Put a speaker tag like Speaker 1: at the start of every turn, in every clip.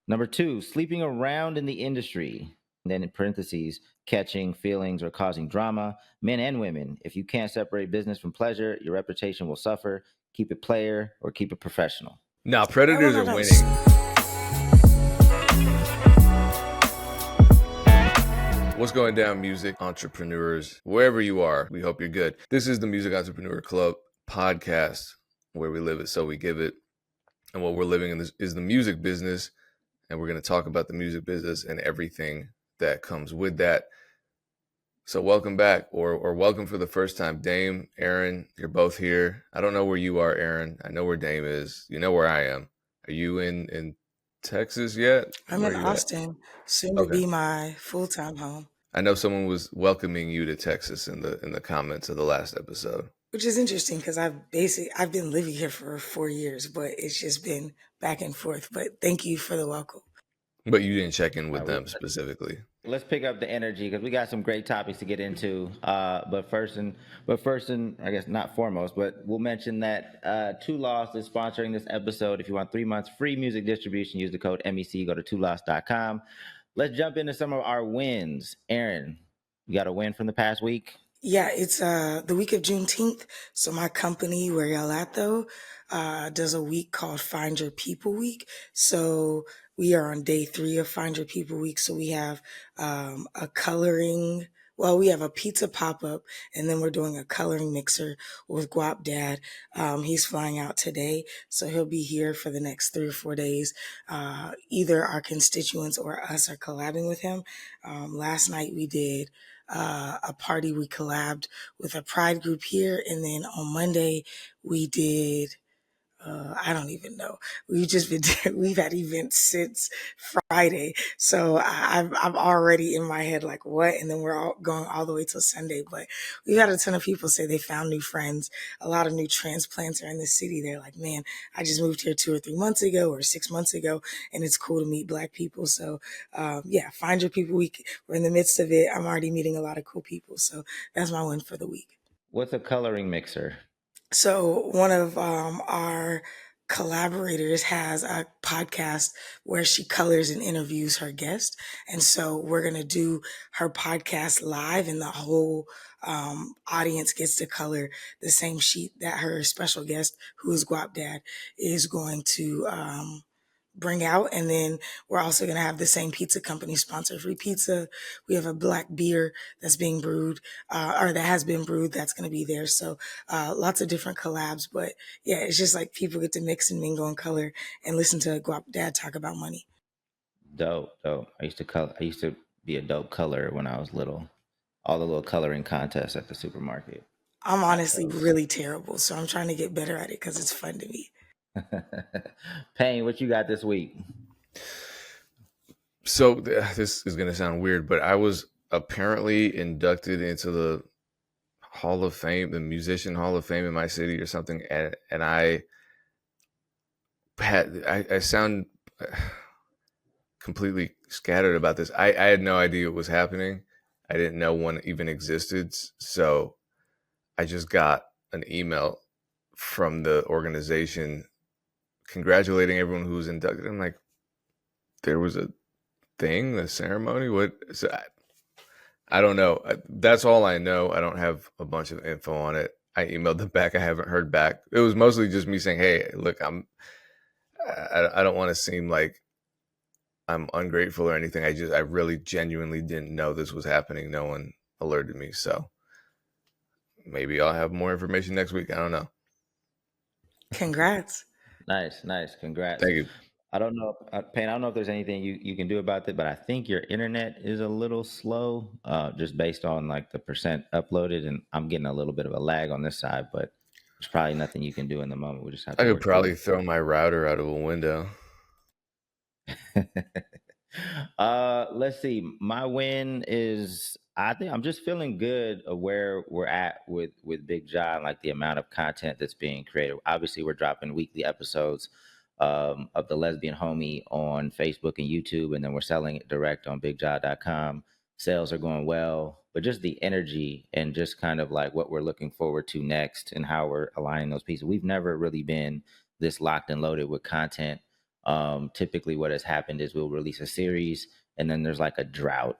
Speaker 1: Number two, sleeping around in the industry. And then in parentheses, catching feelings or causing drama. Men and women, if you can't separate business from pleasure, your reputation will suffer. Keep it player or keep it professional.
Speaker 2: Nah,
Speaker 3: That
Speaker 2: Predators
Speaker 3: one I
Speaker 2: are
Speaker 3: don't.
Speaker 2: winning. What's going down, music entrepreneurs? Wherever you are, we hope you're good. This is the Music Entrepreneur Club podcast, where we live it so we give it. And what we're living in is the music business. And we're going to talk about the music business and everything that comes with that. So welcome back, or welcome for the first time. Dame, Erinn, you're both here. I don't know where you are, Erinn. I know where Dame is. You know where I am. Are you in Texas yet?
Speaker 3: I'm
Speaker 2: Where
Speaker 3: in
Speaker 2: are you at?
Speaker 3: Austin, soon to
Speaker 2: Okay.
Speaker 3: be my full-time home,
Speaker 2: I know someone was welcoming you to Texas in the comments of the last episode.
Speaker 3: which is interesting because I've been living here for 4 years, but it's just been back and forth. But thank you for the welcome.
Speaker 2: But you didn't check in
Speaker 1: All
Speaker 2: with
Speaker 1: right,
Speaker 2: them specifically.
Speaker 1: let's pick up the energy because we got some great topics to get into. But first, I guess not foremost, but we'll mention that Two Lost is sponsoring this episode. If you want 3 months free music distribution, use the code MEC. Go to twolost.com. Let's jump into some of our wins. Erinn, you got a win from the past week?
Speaker 3: Yeah, it's the week of Juneteenth. So my company, Where Y'all At Though, does a week called Find Your People Week. So we are on day 3 of Find Your People Week. So we have a coloring. Well, we have a pizza pop-up, and then we're doing a coloring mixer with Guap Dad. He's flying out today, so he'll be here for the next 3 or 4 days. Either our constituents or us are collabing with him. Last night we did a party. We collabed with a pride group here, and then on Monday we did. I don't even know. We've just been we've had events since Friday, so I'm already in my head like what, and then we're all going all the way till Sunday. But we've had a ton of people say they found new friends. A lot of new transplants are in the city. They're like, man, I just moved here 2 or 3 months ago or 6 months ago, and it's cool to meet Black people. So yeah, Find Your People Week. We're in the midst of it. I'm already meeting a lot of cool people, so that's my win for the week.
Speaker 1: What's a coloring mixer?
Speaker 3: So one of our collaborators has a podcast where she colors and interviews her guest. And so we're going to do her podcast live, and the whole audience gets to color the same sheet that her special guest, who is Guap Dad, is going to bring out. And then we're also going to have the same pizza company sponsor free pizza. We have a black beer that's being brewed, or that has been brewed, that's going to be there. So lots of different collabs. But yeah, it's just like people get to mix and mingle and color and listen to Guap Dad talk about money.
Speaker 1: Dope. I used to be a dope colorer when I was little. All the little coloring contests at the supermarket.
Speaker 3: I'm honestly really terrible, so I'm trying to get better at it because it's fun to me.
Speaker 1: Payne, what you got this week?
Speaker 2: So this is going to sound weird, but I was apparently inducted into the Hall of Fame, the Musician Hall of Fame in my city or something, and I sound completely scattered about this. I had no idea it was happening. I didn't know one even existed. So I just got an email from the organization congratulating everyone who was inducted. I'm like, there was a thing, a ceremony? What? So I don't know. That's all I know. I don't have a bunch of info on it. I emailed them back. I haven't heard back. It was mostly just me saying, hey, look, I don't want to seem like I'm ungrateful or anything. I really genuinely didn't know this was happening. No one alerted me. So maybe I'll have more information next week. I don't know.
Speaker 3: Congrats.
Speaker 1: Nice. Congrats.
Speaker 2: Thank you.
Speaker 1: I don't know, Payne, I don't know if there's anything you can do about it, but I think your internet is a little slow, just based on like the percent uploaded, and I'm getting a little bit of a lag on this side, but there's probably nothing you can do in the moment. We just have to
Speaker 2: I could
Speaker 1: work through
Speaker 2: probably throw my router out of a window.
Speaker 1: it. Let's see. My win is, I think I'm just feeling good of where we're at with Big John, like the amount of content that's being created. Obviously, we're dropping weekly episodes of the Lesbian Homie on Facebook and YouTube, and then we're selling it direct on BigJob.com. Sales are going well, but just the energy and just kind of like what we're looking forward to next and how we're aligning those pieces. We've never really been this locked and loaded with content. Typically, what has happened is we'll release a series, and then there's like a drought.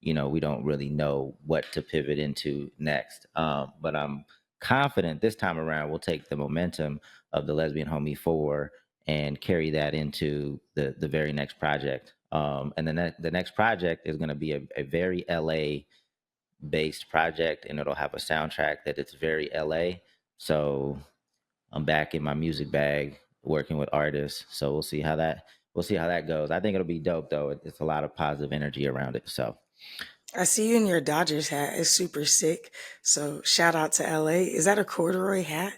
Speaker 1: We don't really know what to pivot into next. But I'm confident this time around we'll take the momentum of the Lesbian Homie 4 and carry that into the very next project. And then the next project is going to be a very LA based project, and it'll have a soundtrack that it's very LA. So I'm back in my music bag working with artists. So we'll see how that goes. I think it'll be dope though. It's a lot of positive energy around it. So
Speaker 3: I see you in your Dodgers hat. It's super sick. So shout out to LA. Is that a corduroy hat?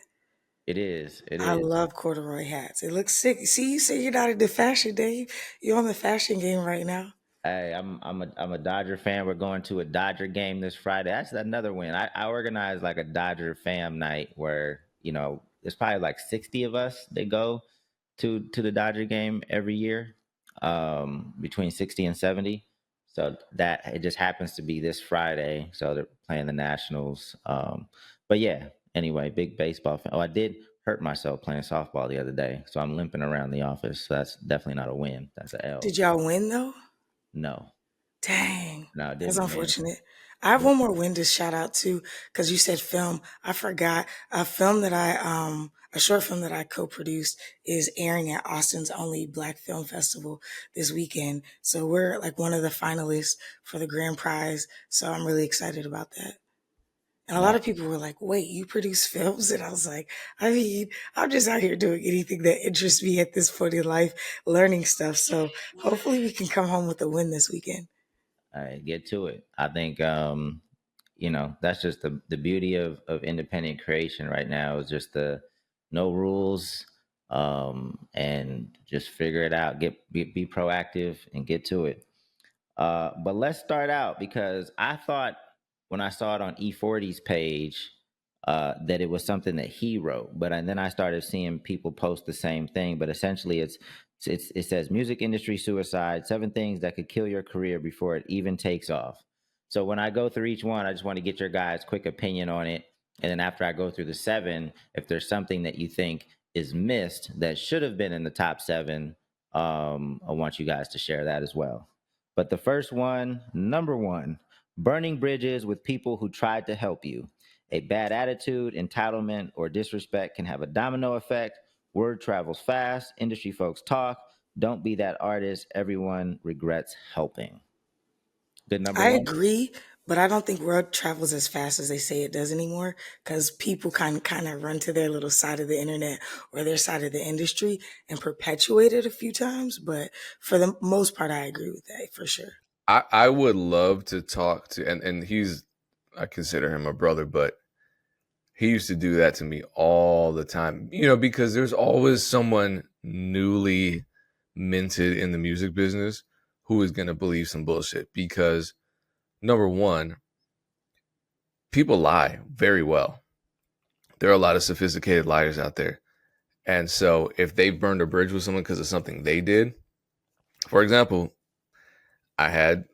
Speaker 1: it is. It
Speaker 3: I
Speaker 1: is.
Speaker 3: love corduroy hats. It looks sick. See, you say you're not into fashion, Dave. You're on the fashion game right now.
Speaker 1: Hey, I'm a Dodger fan. We're going to a Dodger game this Friday. That's another win. I organized like a Dodger fam night where there's probably like 60 of us that go to the Dodger game every year, between 60 and 70. So that it just happens to be this Friday. So they're playing the Nationals. But yeah. Anyway, big baseball fan. Oh, I did hurt myself playing softball the other day, so I'm limping around the office. So that's definitely not a win. That's a L.
Speaker 3: Did y'all win though?
Speaker 1: No.
Speaker 3: Dang,
Speaker 1: No,
Speaker 3: that's
Speaker 1: didn't win.
Speaker 3: unfortunate. I have one more win to shout out to because you said film. I forgot a short film that I co-produced is airing at Austin's only Black Film Festival this weekend. So we're like one of the finalists for the grand prize. So I'm really excited about that. And a lot
Speaker 1: Nice.
Speaker 3: of people were like, wait, you produce films? And I was like, I mean, I'm just out here doing anything that interests me at this point in life, learning stuff. So hopefully we can come home with a win this weekend.
Speaker 1: All right, get to it. I think that's just the beauty of independent creation right now is just the no rules, and just figure it out. Be proactive and get to it. But let's start out because I thought when I saw it on E40's page that it was something that he wrote, but and then I started seeing people post the same thing. But essentially, it says music industry suicide: 7 things that could kill your career before it even takes off. So when I go through each one, I just want to get your guys' quick opinion on it, and then after I go through the 7, if there's something that you think is missed that should have been in the top 7, I want you guys to share that as well. But the first one, number 1, burning bridges with people who tried to help you. A bad attitude, entitlement, or disrespect can have a domino effect. Word travels fast, industry folks talk. Don't be that artist everyone regrets helping. Good number
Speaker 3: I
Speaker 1: 1?
Speaker 3: agree, but I don't think word travels as fast as they say it does anymore because people kind of run to their little side of the internet or their side of the industry and perpetuate it a few times. But for the most part, I agree with that for sure.
Speaker 2: I would love to talk to, and he's, I consider him a brother, but he used to do that to me all the time, because there's always someone newly minted in the music business who is going to believe some bullshit because number one, people lie very well. There are a lot of sophisticated liars out there. And so if they burned a bridge with someone because of something they did, for example, I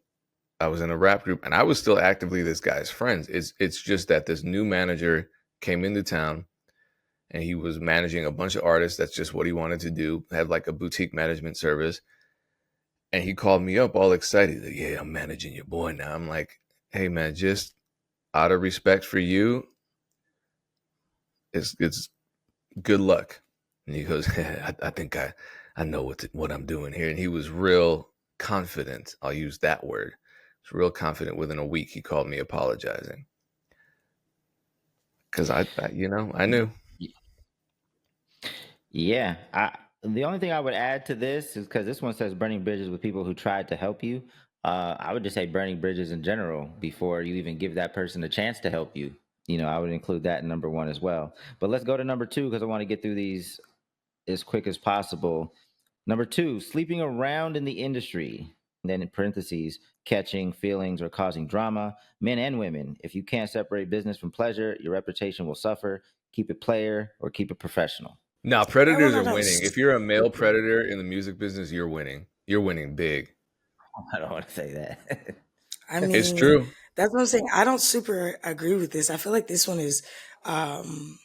Speaker 2: was in a rap group and I was still actively this guy's friends. It's just that this new manager came into town and he was managing a bunch of artists. That's just what he wanted to do, have like a boutique management service. And he called me up all excited. Like, yeah, I'm managing your boy now. I'm like, hey man, just out of respect for you, it's good luck. And he goes, I think I know what I'm doing here. And he was real confident. I'll use that word. He was real confident. Within a week, he called me apologizing because I knew.
Speaker 1: Yeah. The only thing I would add to this is because this one says burning bridges with people who tried to help you. I would just say burning bridges in general before you even give that person a chance to help you. I would include that in number 1 as well. But let's go to number 2 because I want to get through these as quick as possible. Number 2, sleeping around in the industry. And then in parentheses, catching feelings or causing drama. Men and women, if you can't separate business from pleasure, your reputation will suffer. Keep it player or keep it professional.
Speaker 2: Nah,
Speaker 3: That one
Speaker 2: predators
Speaker 3: I
Speaker 2: are
Speaker 3: don't.
Speaker 2: winning. If you're a male predator in the music business, you're winning. You're winning big.
Speaker 1: I don't want to say that.
Speaker 3: I
Speaker 2: It's
Speaker 3: mean,
Speaker 2: true.
Speaker 3: that's what I'm saying. I don't super agree with this. I feel like this one is um,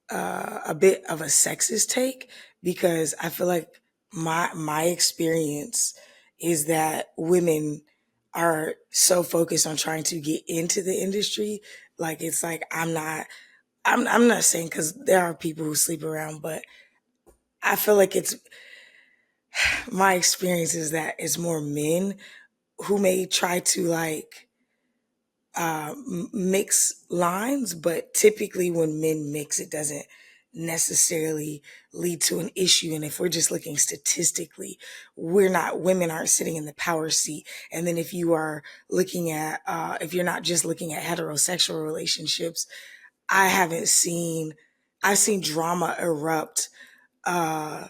Speaker 3: a bit of a sexist take because I feel like My experience is that women are so focused on trying to get into the industry. Like it's like I'm not saying because there are people who sleep around, but I feel like it's my experience is that it's more men who may try to like mix lines, but typically when men mix, it doesn't necessarily lead to an issue. And if we're just looking statistically, women aren't sitting in the power seat. And then if you are looking at, if you're not just looking at heterosexual relationships, I haven't seen, I've seen drama erupt, uh,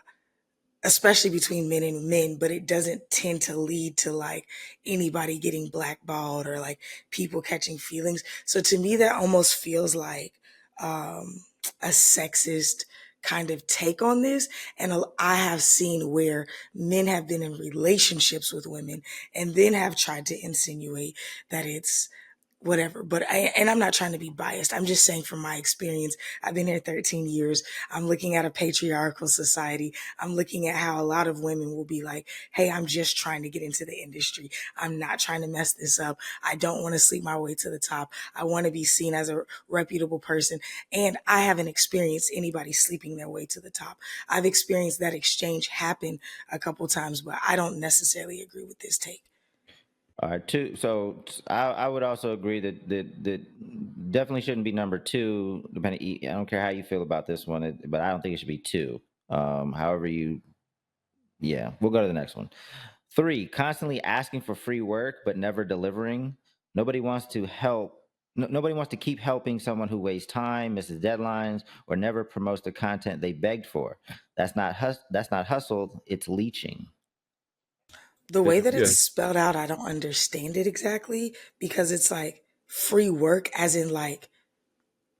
Speaker 3: especially between men and men, but it doesn't tend to lead to like anybody getting blackballed or like people catching feelings. So to me, that almost feels like um, a sexist kind of take on this. And I have seen where men have been in relationships with women and then have tried to insinuate that it's whatever. And I'm not trying to be biased. I'm just saying from my experience, I've been here 13 years. I'm looking at a patriarchal society. I'm looking at how a lot of women will be like, hey, I'm just trying to get into the industry. I'm not trying to mess this up. I don't want to sleep my way to the top. I want to be seen as a reputable person. And I haven't experienced anybody sleeping their way to the top. I've experienced that exchange happen a couple times, but I don't necessarily agree with this take.
Speaker 1: All right, two. So I would also agree that definitely shouldn't be number two. Depending, I don't care how you feel about this one, but I don't think it should be two. However you, yeah, we'll go to the next one. Three, constantly asking for free work but never delivering. Nobody wants to help. Nobody wants to keep helping someone who wastes time, misses deadlines, or never promotes the content they begged for. That's not hustle. It's leeching.
Speaker 3: The way that
Speaker 2: Yeah.
Speaker 3: it's spelled out, I don't understand it exactly because it's like free work, as in like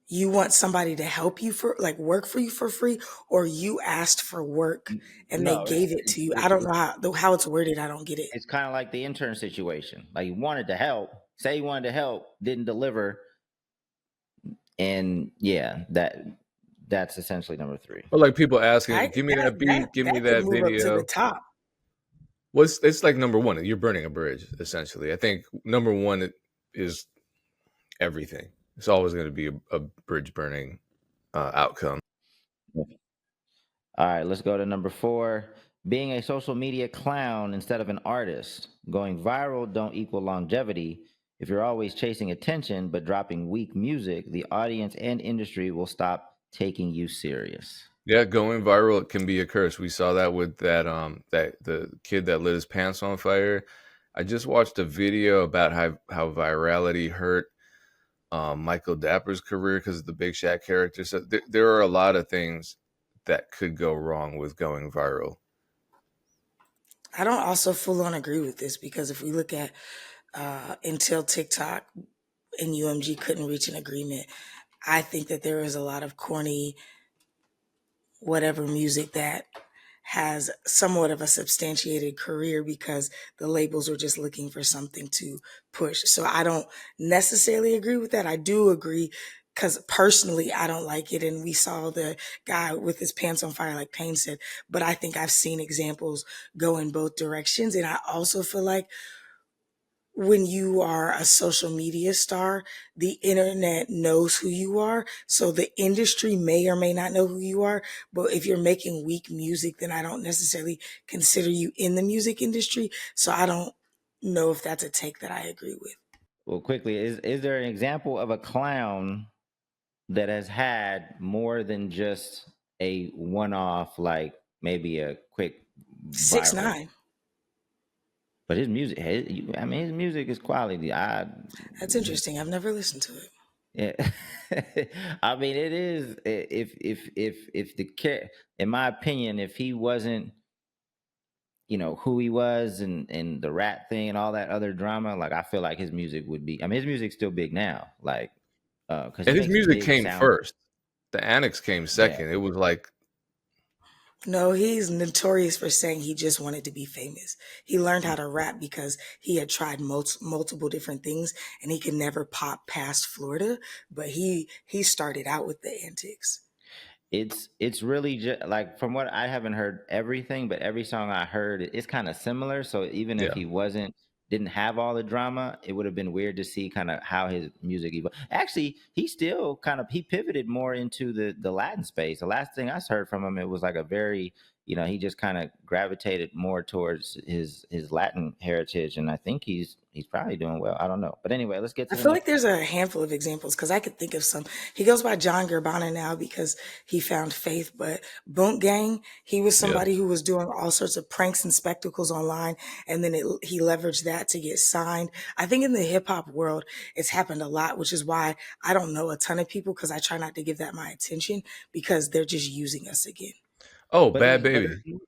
Speaker 3: you want somebody to help you for like work for you for free, or you asked for work and they
Speaker 1: No,
Speaker 3: gave it to you. I don't know how it's worded. I don't get it.
Speaker 1: it's kind of like the intern situation. Like he wanted to help, say he wanted to help, didn't deliver, and yeah, that's essentially number three.
Speaker 2: Or like people asking,
Speaker 3: I
Speaker 2: "Give me
Speaker 3: that
Speaker 2: that
Speaker 3: that
Speaker 2: beat, give me
Speaker 3: that could
Speaker 2: that
Speaker 3: move up to the
Speaker 2: video."
Speaker 3: top.
Speaker 2: What's it's like number one? You're burning a bridge, essentially. I think number one is everything. It's always going to be a bridge burning outcome.
Speaker 1: All right, let's go to number four. Being a social media clown instead of an artist. Going viral don't equal longevity. If you're always chasing attention but dropping weak music, the audience and industry will stop taking you serious.
Speaker 2: Yeah, going viral can be a curse. We saw that with that the kid that lit his pants on fire. I just watched a video about how virality hurt Michael Dapper's career because of the Big Shaq character. So there are a lot of things that could go wrong with going viral.
Speaker 3: I don't also full on agree with this because if we look at until TikTok and UMG couldn't reach an agreement, I think that there is a lot of corny whatever music that has somewhat of a substantiated career because the labels were just looking for something to push. So I don't necessarily agree with that. I do agree because personally I don't like it. And we saw the guy with his pants on fire, like Payne said, but I think I've seen examples go in both directions. And I also feel like when you are a social media star, the internet knows who you are. So the industry may or may not know who you are. But if you're making weak music, then I don't necessarily consider you in the music industry. So I don't know if that's a take that I agree with.
Speaker 1: Well, quickly, is there an example of a clown that has had more than just a one-off, like maybe a quick
Speaker 3: Six
Speaker 1: viral?
Speaker 3: nine.
Speaker 1: But his music, I mean, his music is quality.
Speaker 3: That's interesting. I've never listened to it.
Speaker 1: Yeah. I mean, it is. If the care, in my opinion, if he wasn't, who he was and the rap thing and all that other drama, like I feel like his music would be. I mean, his music's still big now, like, because he
Speaker 2: And his
Speaker 1: makes
Speaker 2: music
Speaker 1: big
Speaker 2: came
Speaker 1: sound.
Speaker 2: first. The Annex came
Speaker 1: Yeah.
Speaker 2: second. It was like
Speaker 3: No, he's notorious for saying he just wanted to be famous. He learned how to rap because he had tried multiple different things and he could never pop past Florida, but he started out with the antics.
Speaker 1: It's really just like, from what I haven't heard everything, but every song I heard, it's kind of similar. So even if
Speaker 2: Yeah.
Speaker 1: he didn't have all the drama, it would have been weird to see kind of how his music evolved. Actually, he still kind of he pivoted more into the Latin space. The last thing I heard from him, it was like a very, he just kind of gravitated more towards his Latin heritage, and I think he's probably doing well. I don't know, but anyway, let's get
Speaker 3: I
Speaker 1: to the
Speaker 3: feel like
Speaker 1: next.
Speaker 3: there's a handful of examples because I could think of some. He goes by John Gabbana now because he found faith, but Boont Gang, he was
Speaker 2: Yeah.
Speaker 3: somebody who was doing all sorts of pranks and spectacles online, and then he leveraged that to get signed. I think in the hip hop world, it's happened a lot, which is why I don't know a ton of people because I try not to give that my attention because they're just using us again.
Speaker 2: Oh,
Speaker 1: But
Speaker 2: Bad
Speaker 1: there's but
Speaker 2: Baby.
Speaker 1: there's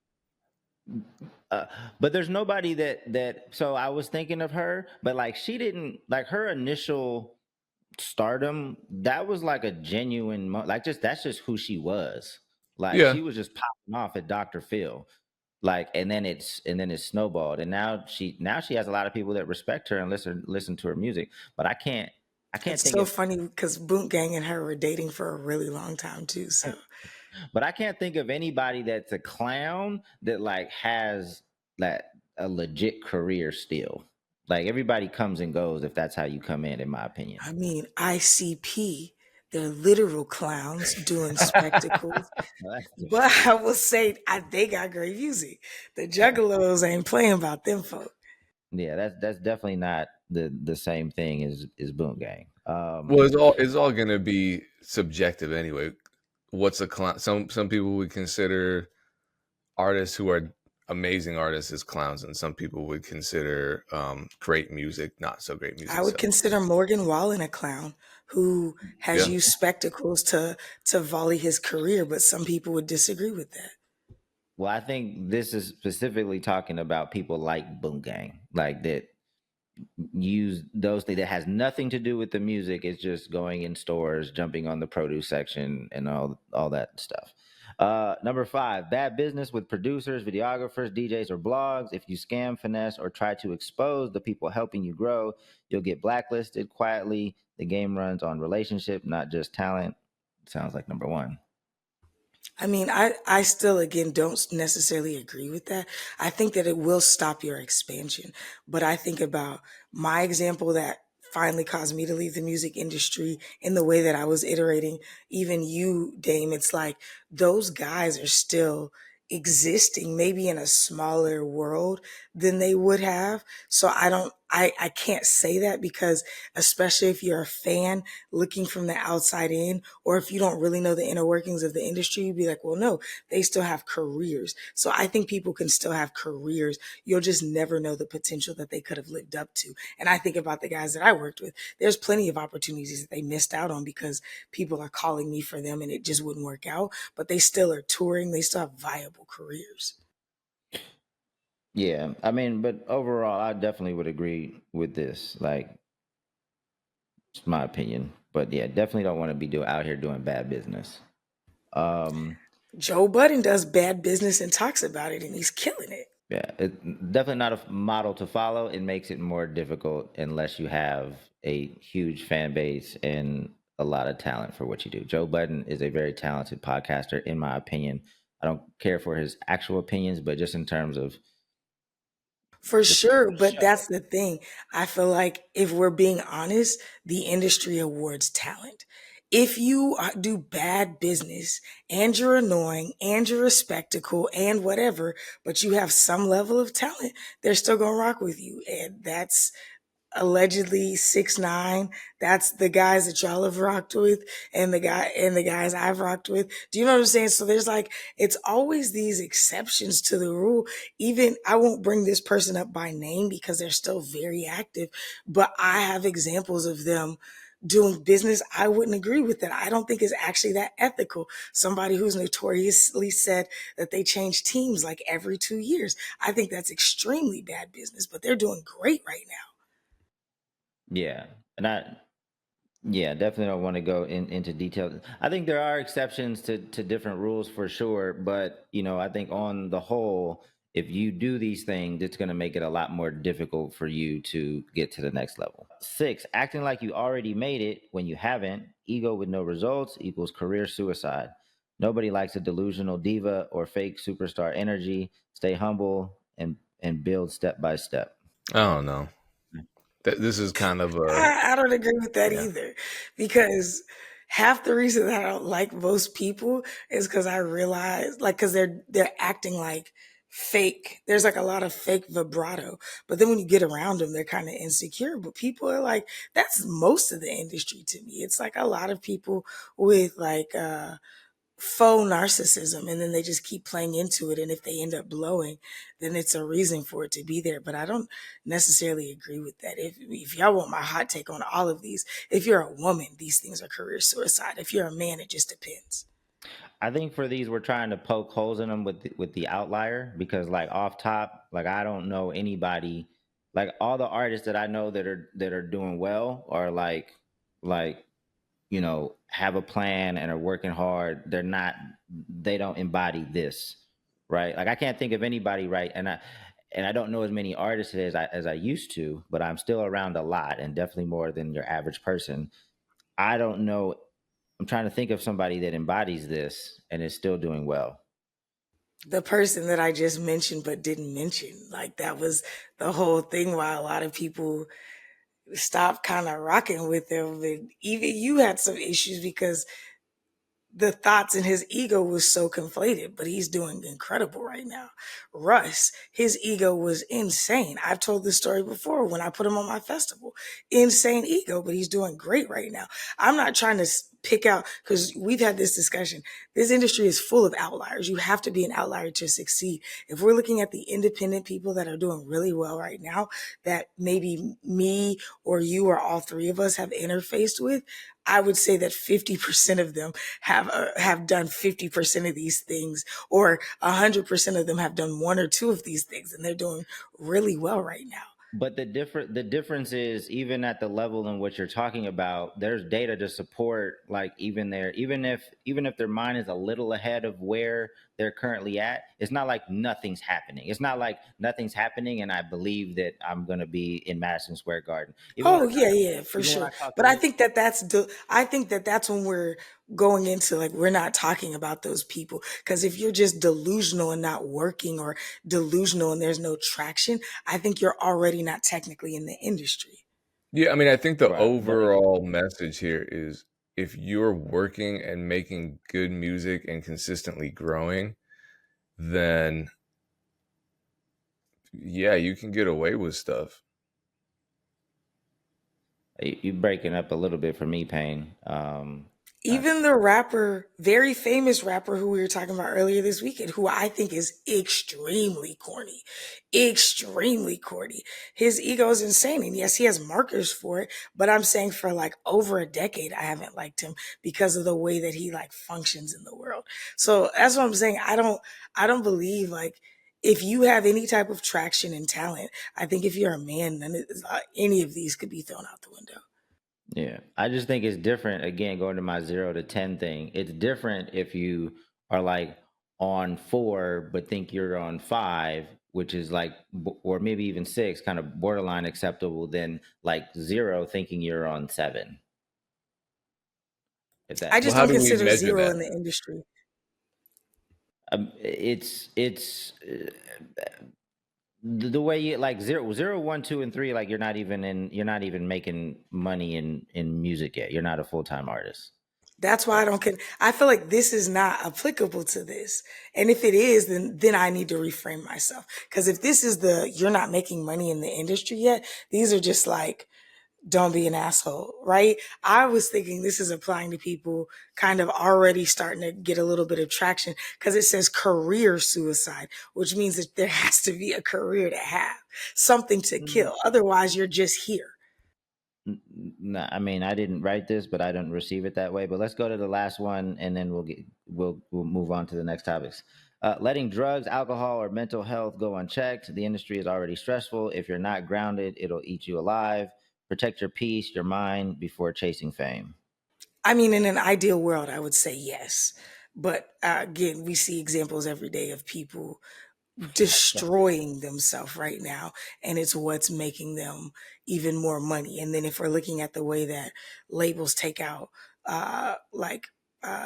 Speaker 1: Uh, but there's nobody that so I was thinking of her, but like she didn't like her initial stardom. That was like a genuine, like just that's just who she was. Like
Speaker 2: Yeah.
Speaker 1: she was just popping off at Dr. Phil, like, and then it snowballed, and now she has a lot of people that respect her and listen to her music. But I can't
Speaker 3: It's
Speaker 1: think
Speaker 3: so
Speaker 1: of
Speaker 3: funny because Boont Gang and her were dating for a really long time too. So
Speaker 1: but I can't think of anybody that's a clown that like has that a legit career still. Like everybody comes and goes if that's how you come in my opinion.
Speaker 3: I mean, ICP, they're literal clowns doing spectacles.
Speaker 1: Well, that's
Speaker 3: But
Speaker 1: different.
Speaker 3: I will say, they got great music. The Juggalos ain't playing about them folk.
Speaker 1: Yeah, that's definitely not the same thing as Boom Gang.
Speaker 2: Well, it's all gonna be subjective anyway. What's a clown? Some people would consider artists who are amazing artists as clowns, and some people would consider great music not so great
Speaker 3: I
Speaker 2: music.
Speaker 3: would
Speaker 2: So
Speaker 3: consider Morgan Wallen a clown who has
Speaker 2: yeah.
Speaker 3: used spectacles to volley his career, but some people would disagree with that.
Speaker 1: Well, I think this is specifically talking about people like Boom Gang, like that use those things that has nothing to do with the music. It's just going in stores, jumping on the produce section, and all that stuff. Number 5, bad business with producers, videographers, DJs, or blogs. If you scam, finesse, or try to expose the people helping you grow, you'll get blacklisted quietly. The game runs on relationship, not just talent. Sounds like number 1.
Speaker 3: I mean, I still, again, don't necessarily agree with that. I think that it will stop your expansion. But I think about my example that finally caused me to leave the music industry in the way that I was iterating. Even you, Dame, it's like those guys are still existing, maybe in a smaller world than they would have. So I can't say that because especially if you're a fan looking from the outside in, or if you don't really know the inner workings of the industry, you'd be like, well, no, they still have careers. So I think people can still have careers. You'll just never know the potential that they could have lived up to. And I think about the guys that I worked with. There's plenty of opportunities that they missed out on because people are calling me for them and it just wouldn't work out. But they still are touring. They still have viable careers.
Speaker 1: Yeah, I mean, but overall, I definitely would agree with this. Like, it's my opinion, but yeah, definitely don't want to be out here doing bad business. Um,
Speaker 3: Joe Budden does bad business and talks about it, and he's killing it.
Speaker 1: yeah, definitely not a model to follow. It makes it more difficult unless you have a huge fan base and a lot of talent for what you do. Joe Budden is a very talented podcaster, in my opinion. I don't care for his actual opinions, but just in terms of
Speaker 3: For
Speaker 1: the
Speaker 3: sure, but
Speaker 1: show.
Speaker 3: that's the thing. I feel like if we're being honest, the industry awards talent. If you do bad business and you're annoying and you're a spectacle and whatever, but you have some level of talent, they're still gonna rock with you. And that's allegedly 6ix9ine. That's the guys that y'all have rocked with, and the guys I've rocked with. Do you know what I'm saying? So there's like it's always these exceptions to the rule. Even I won't bring this person up by name because they're still very active, but I have examples of them doing business I wouldn't agree with that I don't think is actually that ethical. Somebody who's notoriously said that they change teams like every 2 years. I think that's extremely bad business, but they're doing great right now.
Speaker 1: Yeah, and yeah, definitely don't want to go into details. I think there are exceptions to different rules for sure, but I think on the whole, if you do these things, it's going to make it a lot more difficult for you to get to the next level. 6, acting like you already made it when you haven't. Ego with no results equals career suicide. Nobody likes a delusional diva or fake superstar energy. Stay humble and build step by step.
Speaker 2: I don't know. This is kind of a
Speaker 3: I don't agree with that
Speaker 2: yeah.
Speaker 3: either, because half the reason that I don't like most people is because I realize, like, because they're acting like fake. There's like a lot of fake vibrato, but then when you get around them, they're kind of insecure. But people are like, that's most of the industry to me. It's like a lot of people with like faux narcissism, and then they just keep playing into it, and if they end up blowing, then it's a reason for it to be there. But I don't necessarily agree with that. If y'all want my hot take on all of these, if you're a woman, these things are career suicide. If you're a man, it just depends.
Speaker 1: I think for these, we're trying to poke holes in them with the outlier because, like, off top, like I don't know anybody, like all the artists that I know that are doing well are like have a plan and are working hard. They don't embody this, right? Like I can't think of anybody, right? And I don't know as many artists as I used to, but I'm still around a lot and definitely more than your average person. I don't know. I'm trying to think of somebody that embodies this and is still doing well.
Speaker 3: The person that I just mentioned but didn't mention, like that was the whole thing why a lot of people stopped kind of rocking with him. And even you had some issues because the thoughts in his ego was so conflated, but he's doing incredible right now. Russ, his ego was insane. I've told this story before when I put him on my festival. Insane ego, but he's doing great right now. I'm not trying to pick out, because we've had this discussion. This industry is full of outliers. You have to be an outlier to succeed. If we're looking at the independent people that are doing really well right now, that maybe me or you or all three of us have interfaced with, I would say that 50% of them have done 50% of these things, or 100% of them have done one or two of these things, and they're doing really well right now.
Speaker 1: But the difference is even at the level in which you're talking about, there's data to support like even if their mind is a little ahead of where they're currently at, it's not like nothing's happening. It's not like nothing's happening and I believe that I'm gonna be in Madison Square Garden.
Speaker 3: Oh yeah, yeah, for
Speaker 1: Even when
Speaker 3: sure.
Speaker 1: I talk
Speaker 3: But
Speaker 1: to
Speaker 3: I think that I think that that's when we're going into, like, we're not talking about those people, because if you're just delusional and not working, or delusional and there's no traction, I think you're already not technically in the industry.
Speaker 2: Yeah, I mean, I think the
Speaker 1: right, but
Speaker 2: overall message here is if you're working and making good music and consistently growing, then yeah, you can get away with stuff.
Speaker 1: you breaking up a little bit for me, Payne. Not
Speaker 3: Even the rapper, very famous rapper who we were talking about earlier this weekend, who I think is extremely corny. His ego is insane. And yes, he has markers for it, but I'm saying for like over a decade, I haven't liked him because of the way that he like functions in the world. So that's what I'm saying. I don't believe, like, if you have any type of traction and talent, I think if you're a man, then any of these could be thrown out the window.
Speaker 1: Yeah, I just think it's different. Again, going to my 0 to 10 thing, it's different if you are like on 4, but think you're on 5, which is like, or maybe even 6, kind of borderline acceptable, than like 0, thinking you're on 7. If
Speaker 3: I
Speaker 1: that,
Speaker 2: Well,
Speaker 3: just
Speaker 2: how
Speaker 3: don't
Speaker 2: do we
Speaker 3: consider
Speaker 2: measure
Speaker 3: zero
Speaker 2: that?
Speaker 3: in the industry.
Speaker 1: it's the way you like 0, 0, 1, 2, and 3. Like you're not even making money in music yet. You're not a full time artist.
Speaker 3: That's why I don't. I feel like this is not applicable to this, and if it is, then I need to reframe myself. Because if this is you're not making money in the industry yet, these are just like, don't be an asshole, right? I was thinking this is applying to people kind of already starting to get a little bit of traction, because it says career suicide, which means that there has to be a career to have, something to kill. Otherwise, you're just here.
Speaker 1: No, I mean I didn't write this, but I don't receive it that way. But let's go to the last one, and then we'll move on to the next topics. Letting drugs, alcohol, or mental health go unchecked. The industry is already stressful. If you're not grounded, it'll eat you alive. Protect your peace, your mind before chasing fame.
Speaker 3: I mean, in an ideal world, I would say yes. But again, we see examples every day of people destroying themselves right now, and it's what's making them even more money. And then if we're looking at the way that labels take out like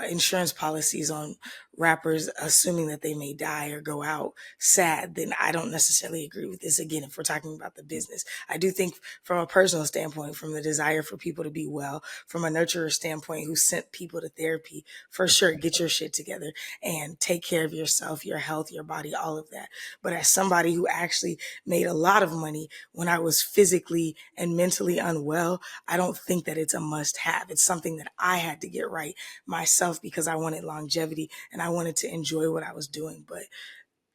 Speaker 3: insurance policies on rappers, assuming that they may die or go out sad, then I don't necessarily agree with this. Again, if we're talking about the business, I do think from a personal standpoint, from the desire for people to be well, from a nurturer standpoint who sent people to therapy, for sure, get your shit together and take care of yourself, your health, your body, all of that. But as somebody who actually made a lot of money when I was physically and mentally unwell, I don't think that it's a must have. It's something that I had to get right myself because I wanted longevity and I wanted to enjoy what I was doing. But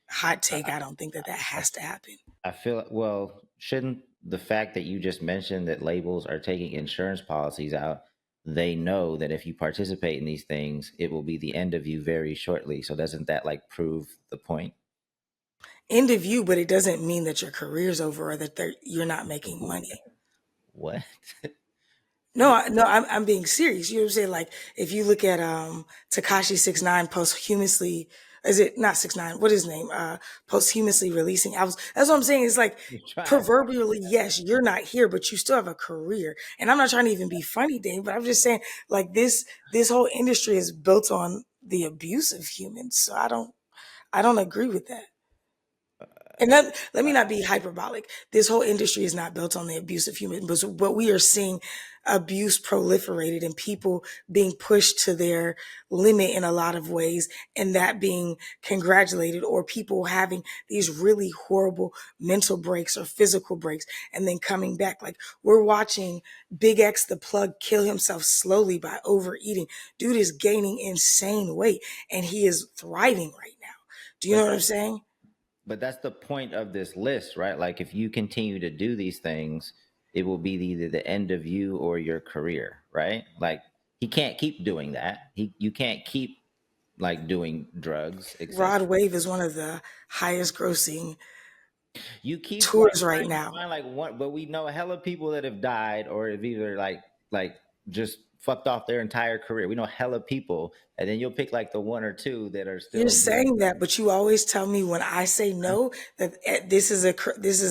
Speaker 3: hot take, I don't think that has to happen.
Speaker 1: I feel, well, shouldn't the fact that you just mentioned that labels are taking insurance policies out, they know that if you participate in these things, it will be the end of you very shortly. So doesn't that like prove the point?
Speaker 3: End of you, but it doesn't mean that your career's over or that you're not making money.
Speaker 1: What?
Speaker 3: No, I'm being serious. You know what I'm saying? Like if you look at Tekashi 6ix9ine posthumously, is it not 6ix9ine? What is his name? Posthumously releasing albums. That's what I'm saying. It's like proverbially, yes, you're not here, but you still have a career. And I'm not trying to even be funny, Dave, but I'm just saying like this whole industry is built on the abuse of humans. So I don't agree with that. And let me not be hyperbolic. This whole industry is not built on the abuse of humans, but we are seeing abuse proliferated and people being pushed to their limit in a lot of ways, and that being congratulated, or people having these really horrible mental breaks or physical breaks and then coming back. Like we're watching Big X the Plug kill himself slowly by overeating. Dude is gaining insane weight and he is thriving right now. Do you know what I'm saying?
Speaker 1: But that's the point of this list, right? Like if you continue to do these things, it will be either the end of you or your career, right? Like he can't keep doing that. You can't keep like doing drugs.
Speaker 3: Rod Wave is one of the highest grossing
Speaker 1: you keep
Speaker 3: tours right now.
Speaker 1: Like one, but we know hella people that have died or have either like just fucked off their entire career. We know hella people, and then you'll pick like the one or two that are still.
Speaker 3: You're saying that, but you always tell me when I say no that this is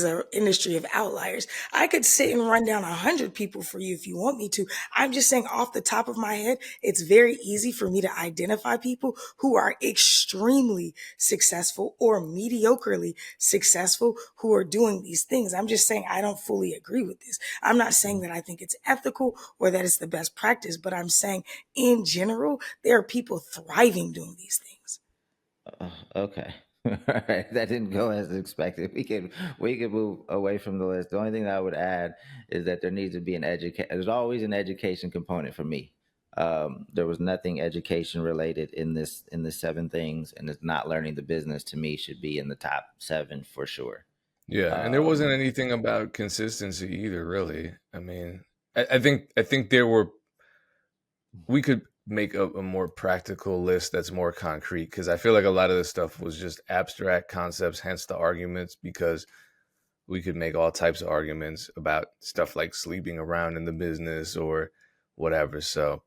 Speaker 3: a industry of outliers. I could sit and run down 100 people for you if you want me to. I'm just saying off the top of my head, it's very easy for me to identify people who are extremely successful or mediocrely successful who are doing these things. I'm just saying I don't fully agree with this. I'm not saying that I think it's ethical or that it's the best practice, but I'm saying in general, there are people thriving doing these things.
Speaker 1: Okay. All right. That didn't go as expected. We can move away from the list. The only thing that I would add is that there needs to be there's always an education component for me. There was nothing education related in the 7 things, and it's not learning the business to me should be in the top 7 for sure.
Speaker 2: Yeah, and there wasn't anything about consistency either, really. I mean, I think we could make a more practical list that's more concrete, because I feel like a lot of this stuff was just abstract concepts, hence the arguments, because we could make all types of arguments about stuff like sleeping around in the business or whatever. So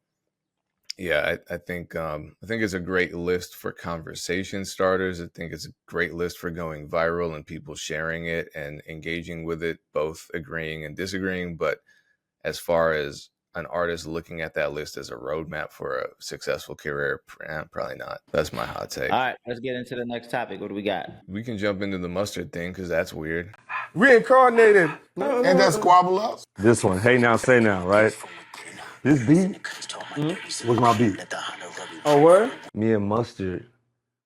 Speaker 2: yeah, I think it's a great list for conversation starters. I think it's a great list for going viral and people sharing it and engaging with it, both agreeing and disagreeing. But as far as an artist looking at that list as a roadmap for a successful career, probably not. That's my hot take.
Speaker 1: All right, let's get into the next topic. What do we got?
Speaker 2: We can jump into the mustard thing because that's weird.
Speaker 4: Reincarnated.
Speaker 5: And that squabble up.
Speaker 4: This one, Hey Now, Say Now, right? This beat was my beat.
Speaker 5: Oh, word?
Speaker 4: Me and Mustard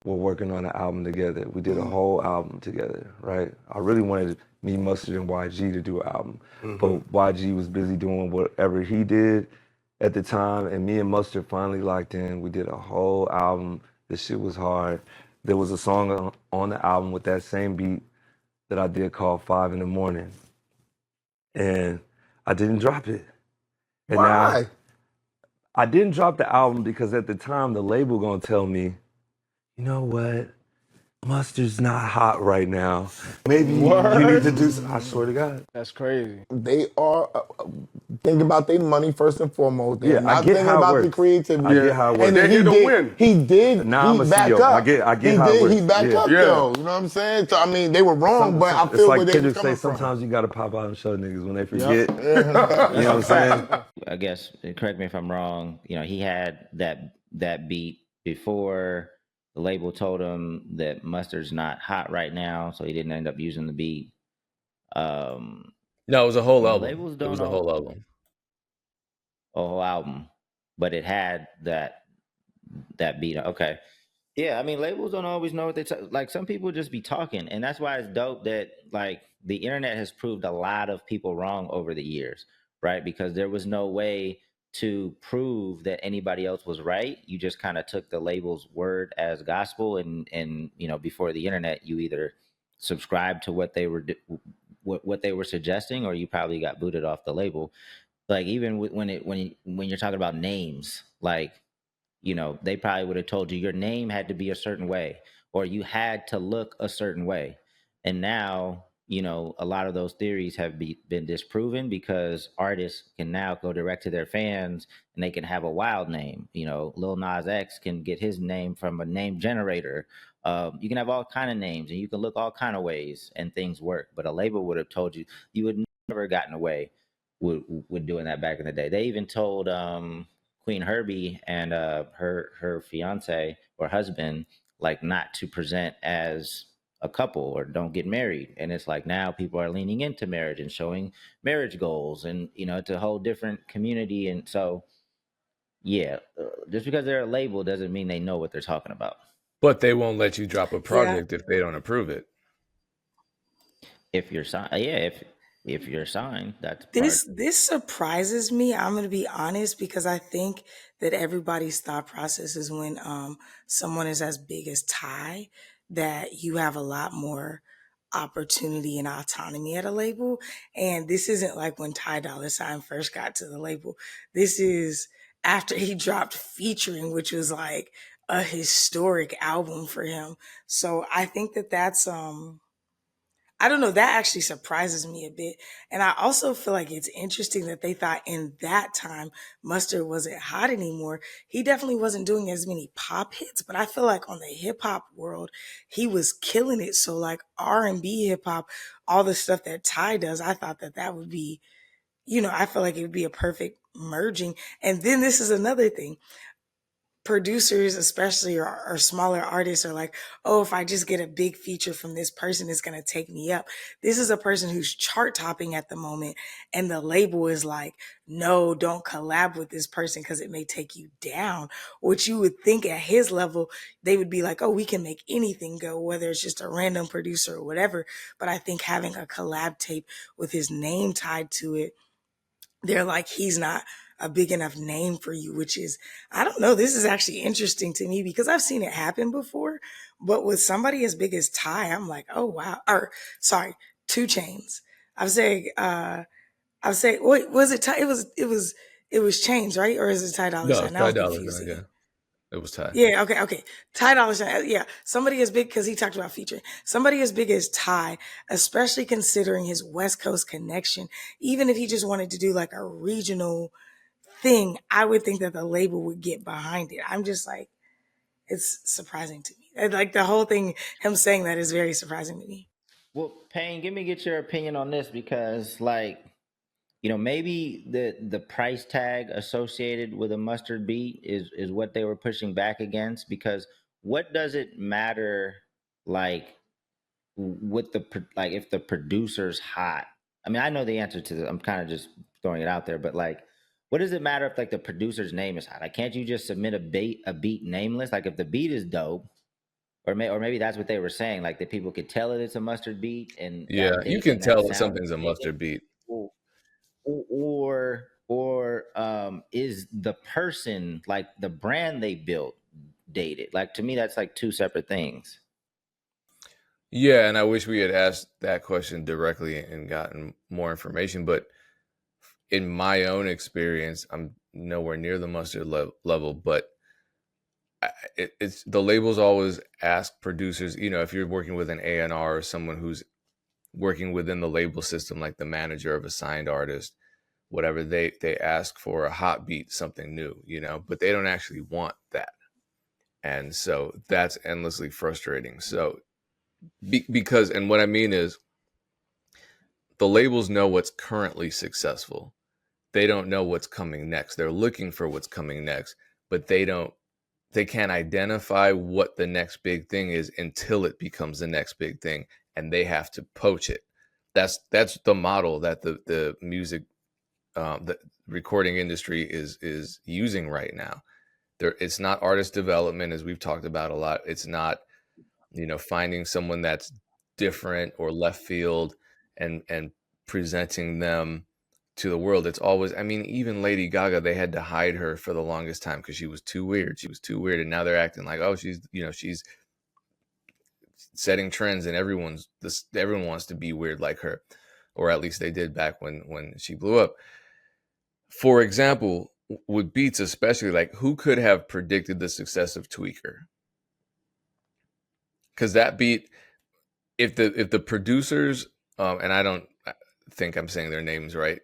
Speaker 4: were working on an album together. We did a whole album together, right? I really wanted me, Mustard, and YG to do an album. But YG was busy doing whatever he did at the time, and me and Mustard finally locked in. We did a whole album. This shit was hard. There was a song on the album with that same beat that I did called 5 in the Morning. And I didn't drop it. And
Speaker 5: Why?
Speaker 4: now, I didn't drop the album because at the time the label gonna tell me, you know what? Mustard's not hot right now. Maybe you need to do something. I swear to God.
Speaker 5: That's crazy. They are thinking about their money first and foremost. They're
Speaker 4: Yeah,
Speaker 5: not
Speaker 4: I get
Speaker 5: thinking
Speaker 4: how it
Speaker 5: about
Speaker 4: works.
Speaker 5: the creativity.
Speaker 4: I get how it works.
Speaker 5: And then
Speaker 4: They're
Speaker 5: he did. He did.
Speaker 4: Now I'm a
Speaker 5: back
Speaker 4: CEO.
Speaker 5: up.
Speaker 4: I get how it works.
Speaker 5: He backed up though. You know what I'm saying? So I mean, they were wrong, but I
Speaker 4: it's
Speaker 5: feel
Speaker 4: like
Speaker 5: where they
Speaker 4: Kendrick
Speaker 5: were
Speaker 4: say,
Speaker 5: coming from.
Speaker 4: sometimes you gotta pop out and show niggas when they forget. You know what I'm saying?
Speaker 1: I guess, correct me if I'm wrong, you know, he had that that beat before. The label told him that Mustard's not hot right now, so he didn't end up using the beat. Um,
Speaker 2: No, it was a whole album.
Speaker 1: Labels
Speaker 2: It
Speaker 1: don't
Speaker 2: was a
Speaker 1: know
Speaker 2: whole album.
Speaker 1: a whole album, but it had that beat. Okay. Yeah, I mean, labels don't always know what like. Some people just be talking, and that's why it's dope that like the internet has proved a lot of people wrong over the years, right? Because there was no way to prove that anybody else was right. You just kind of took the label's word as gospel, and before the internet, you either subscribed to what they were what they were suggesting, or you probably got booted off the label. Like even when you're talking about names, like they probably would have told you your name had to be a certain way or you had to look a certain way. And now, a lot of those theories have been disproven because artists can now go direct to their fans and they can have a wild name. Lil Nas X can get his name from a name generator. You can have all kind of names and you can look all kind of ways and things work. But a label would have told you would never gotten away with doing that back in the day. They even told Queen Herbie and her fiance or husband like not to present as a couple or don't get married. And it's like now people are leaning into marriage and showing marriage goals, and it's a whole different community. And so yeah, just because they're a label doesn't mean they know what they're talking about.
Speaker 2: But they won't let you drop a
Speaker 3: Yeah,
Speaker 2: project if they don't approve it.
Speaker 1: If you're signed, yeah, if you're signed, that's part.
Speaker 3: this surprises me. I'm gonna be honest because I think that everybody's thought process is when someone is as big as Ty that you have a lot more opportunity and autonomy at a label. And this isn't like when Ty Dolla $ign first got to the label. This is after he dropped Featuring, which was like a historic album for him. So I think that that's I don't know, that actually surprises me a bit. And I also feel like it's interesting that they thought in that time Mustard wasn't hot anymore. He definitely wasn't doing as many pop hits, but I feel like on the hip hop world, he was killing it. So like R&B hip hop, all the stuff that Ty does, I thought that that would be, I feel like it would be a perfect merging. And then this is another thing, producers especially or smaller artists are like, oh, if I just get a big feature from this person, it's going to take me up. This is a person who's chart topping at the moment, and the label is like, no, don't collab with this person because it may take you down. Which you would think at his level they would be like, oh, we can make anything go, whether it's just a random producer or whatever. But I think having a collab tape with his name tied to it, they're like, he's not a big enough name for you, which is, I don't know, this is actually interesting to me because I've seen it happen before. But with somebody as big as Ty, I'm like, oh wow. Or sorry, 2 Chainz. I'm saying, wait, was it Ty? It was Chains, right? Or is it Ty Dolla
Speaker 2: No,
Speaker 3: $ign?
Speaker 2: it's
Speaker 3: Now
Speaker 2: Ty
Speaker 3: I'm
Speaker 2: Dolla
Speaker 3: confused
Speaker 2: $ign.
Speaker 3: again.
Speaker 2: Yeah, it was Ty.
Speaker 3: Yeah, okay. Ty Dolla $ign. Yeah, somebody as big, because he talked about featuring. Somebody as big as Ty, especially considering his West Coast connection, even if he just wanted to do like a regional thing, I would think that the label would get behind it. I'm just like, it's surprising to me. And, like the whole thing, him saying that is very surprising to me.
Speaker 1: Well, Payne, get your opinion on this because like maybe the price tag associated with a mustard beat is what they were pushing back against. Because what does it matter, like with like if the producer's hot? I mean, I know the answer to this. I'm kind of just throwing it out there, but like, what does it matter if like the producer's name is hot? Like, can't you just submit a beat nameless? Like, if the beat is dope, or maybe that's what they were saying, like that people could tell it it's a mustard beat and
Speaker 2: Yeah,
Speaker 1: that
Speaker 2: you
Speaker 1: date
Speaker 2: can
Speaker 1: and that
Speaker 2: tell that
Speaker 1: sound
Speaker 2: something's a
Speaker 1: is taken.
Speaker 2: mustard beat.
Speaker 1: Or is the person, like the brand they built, dated? Like, to me that's like two separate things.
Speaker 2: Yeah, and I wish we had asked that question directly and gotten more information. But in my own experience, I'm nowhere near the mustard level. But it's the labels always ask producers, if you're working with an A&R or someone who's working within the label system, like the manager of a signed artist, whatever, they ask for a hot beat, something new, but they don't actually want that. And so that's endlessly frustrating. So because, and what I mean is, the labels know what's currently successful. They don't know what's coming next. They're looking for what's coming next, but they don't they can't identify what the next big thing is until it becomes the next big thing, and they have to poach it. That's the model that the music, the recording industry is using right now. It's not artist development, as we've talked about a lot. It's not, finding someone that's different or left field and presenting them to the world. It's always, I mean, even Lady Gaga, they had to hide her for the longest time because she was too weird. She was too weird, and now they're acting like, oh, she's setting trends, and everyone wants to be weird like her, or at least they did back when she blew up. For example, with beats especially, like, who could have predicted the success of Tweaker? Because that beat, if the producers, and I don't think I'm saying their names right,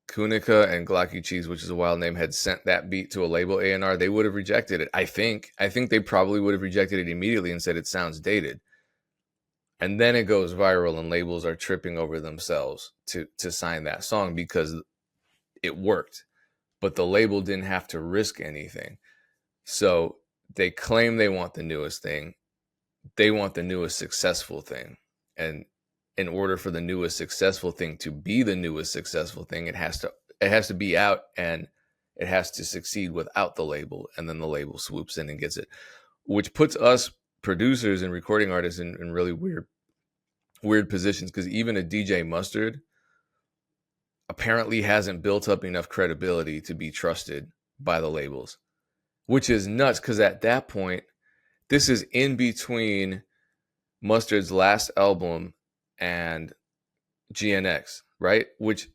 Speaker 2: Kunika and Glocky Cheese, which is a wild name, had sent that beat to a label A&R, they would have rejected it. I think they probably would have rejected it immediately and said it sounds dated. And then it goes viral, and labels are tripping over themselves to sign that song because it worked, but the label didn't have to risk anything. So they claim they want the newest thing. They want the newest successful thing. And in order for the newest successful thing to be the newest successful thing, it has to be out, and it has to succeed without the label. And then the label swoops in and gets it, which puts us producers and recording artists in really weird positions, because even a DJ Mustard apparently hasn't built up enough credibility to be trusted by the labels, which is nuts, because at that point, this is in between Mustard's last album and GNX, right? Which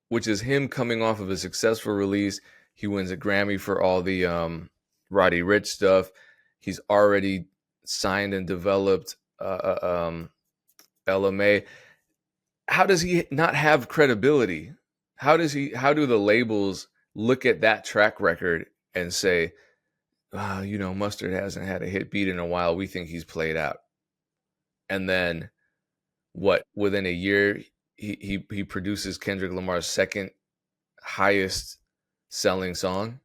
Speaker 2: is him coming off of a successful release. He wins a Grammy for all the Roddy Ricch stuff. He's already signed and developed LMA. How does he not have credibility? How do the labels look at that track record and say, Mustard hasn't had a hit beat in a while, we think he's played out? And then within a year, he produces Kendrick Lamar's second highest selling song.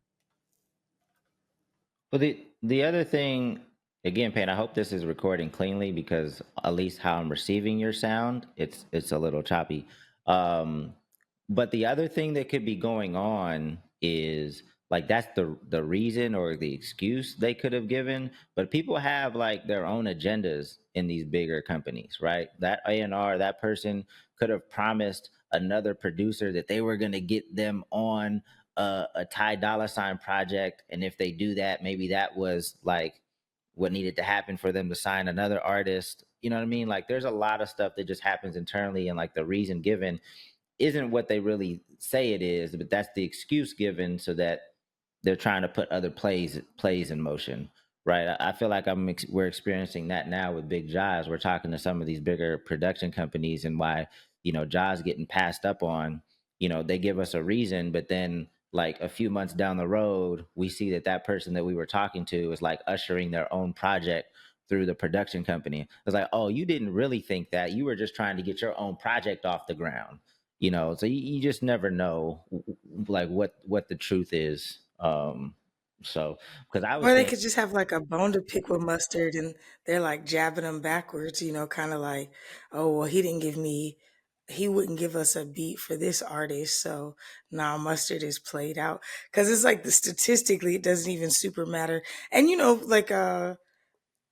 Speaker 1: Well, the other thing, again, Payne, I hope this is recording cleanly, because at least how I'm receiving your sound, it's a little choppy. But the other thing that could be going on is, like, that's the reason or the excuse they could have given. But people have, like, their own agendas in these bigger companies, right? That A&R, that person could have promised another producer that they were going to get them on a Ty Dolla Sign project, and if they do that, maybe that was like what needed to happen for them to sign another artist. You know what I mean? Like, there's a lot of stuff that just happens internally, and like the reason given isn't what they really say it is, but that's the excuse given so that they're trying to put other plays in motion, right? I feel like we're experiencing that now with Big Jaws. We're talking to some of these bigger production companies, and why, Jaws getting passed up on. They give us a reason, but then, like, a few months down the road, we see that person that we were talking to is like ushering their own project through the production company. It's like, oh, you didn't really think that. You were just trying to get your own project off the ground. So you just never know, like, what the truth is. So, because I was
Speaker 3: Or they
Speaker 1: saying,
Speaker 3: could just have like a bone to pick with Mustard, and they're like jabbing him backwards, kind of like, oh, well, he wouldn't give us a beat for this artist. So now Mustard is played out. Cause it's like statistically, it doesn't even super matter. And, like,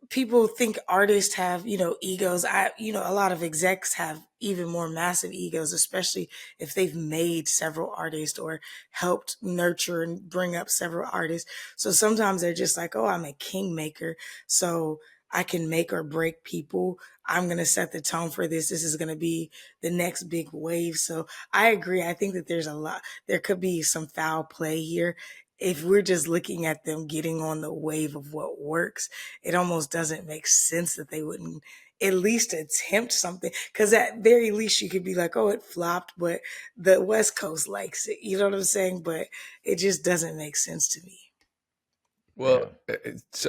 Speaker 3: people think artists have, egos. A lot of execs have even more massive egos, especially if they've made several artists or helped nurture and bring up several artists. So sometimes they're just like, oh, I'm a kingmaker, so I can make or break people. I'm going to set the tone for this. This is going to be the next big wave. So I agree. I think that there could be some foul play here. If we're just looking at them getting on the wave of what works, it almost doesn't make sense that they wouldn't at least attempt something. Because at very least, you could be like, oh, it flopped, but the West Coast likes it. You know what I'm saying? But it just doesn't make sense to me.
Speaker 2: Well,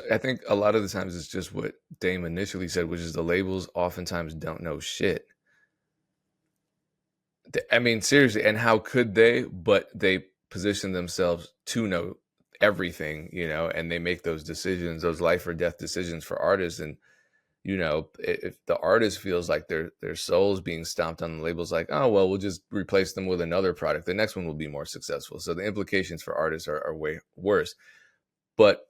Speaker 2: I think a lot of the times it's just what Dame initially said, which is the labels oftentimes don't know shit. I mean, seriously, and how could they? But they position themselves to know everything, you know, and they make those decisions, those life or death decisions for artists. And, you know, if the artist feels like their soul's being stomped on, the label's like, oh, well, we'll just replace them with another product. The next one will be more successful. So the implications for artists are way worse. But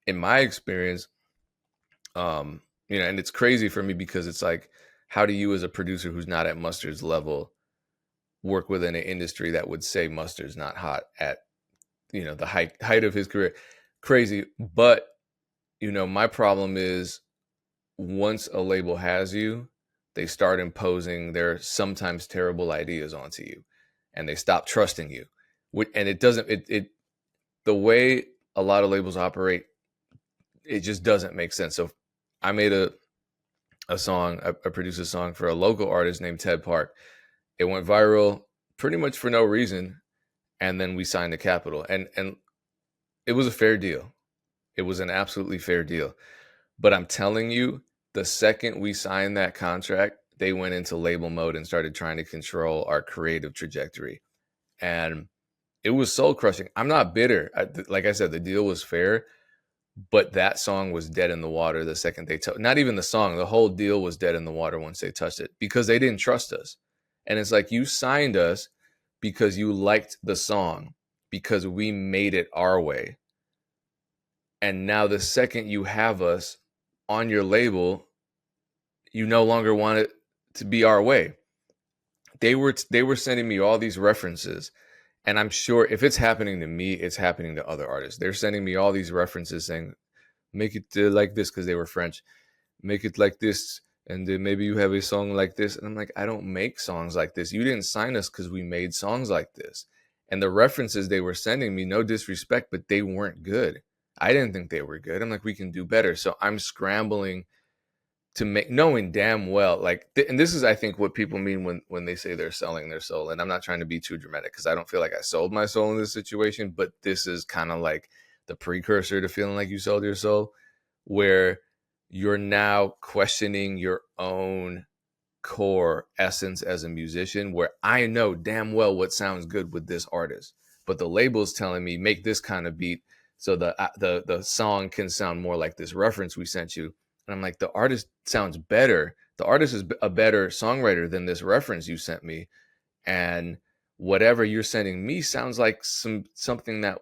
Speaker 2: in my experience, you know, and it's crazy for me because it's like, how do you as a producer who's not at Mustard's level work within an industry that would say Mustard's not hot at, you know, the height of his career? Crazy. But, you know, my problem is once a label has you, they start imposing their sometimes terrible ideas onto you, and they stop trusting you. And it doesn't, the way a lot of labels operate, it just doesn't make sense. So I made a song, I produced a song for a local artist named Ted Park. It went viral pretty much for no reason. And then we signed to Capitol, and it was a fair deal. It was an absolutely fair deal. But I'm telling you, the second we signed that contract, they went into label mode and started trying to control our creative trajectory. And it was soul crushing. I'm not bitter. Like I said, the deal was fair, but that song was dead in the water the second they not even the song, the whole deal was dead in the water once they touched it, because they didn't trust us. And it's like, you signed us because you liked the song, because we made it our way. And now the second you have us on your label, you no longer want it to be our way. They were sending me all these references, and I'm sure if it's happening to me, it's happening to other artists. They're sending me all these references saying, make it like this, because they were French. Make it like this, and then maybe you have a song like this. And I'm like, I don't make songs like this. You didn't sign us because we made songs like this. And the references they were sending me, no disrespect, but they weren't good. I didn't think they were good. I'm like, we can do better. So I'm scrambling to make, knowing damn well, like, and this is, I think, what people mean when they say they're selling their soul. And I'm not trying to be too dramatic, because I don't feel like I sold my soul in this situation, but this is kind of like the precursor to feeling like you sold your soul, where you're now questioning your own core essence as a musician, where I know damn well what sounds good with this artist, but the label's telling me make this kind of beat so the song can sound more like this reference we sent you. And I'm like, the artist sounds better. The artist is a better songwriter than this reference you sent me. And whatever you're sending me sounds like something that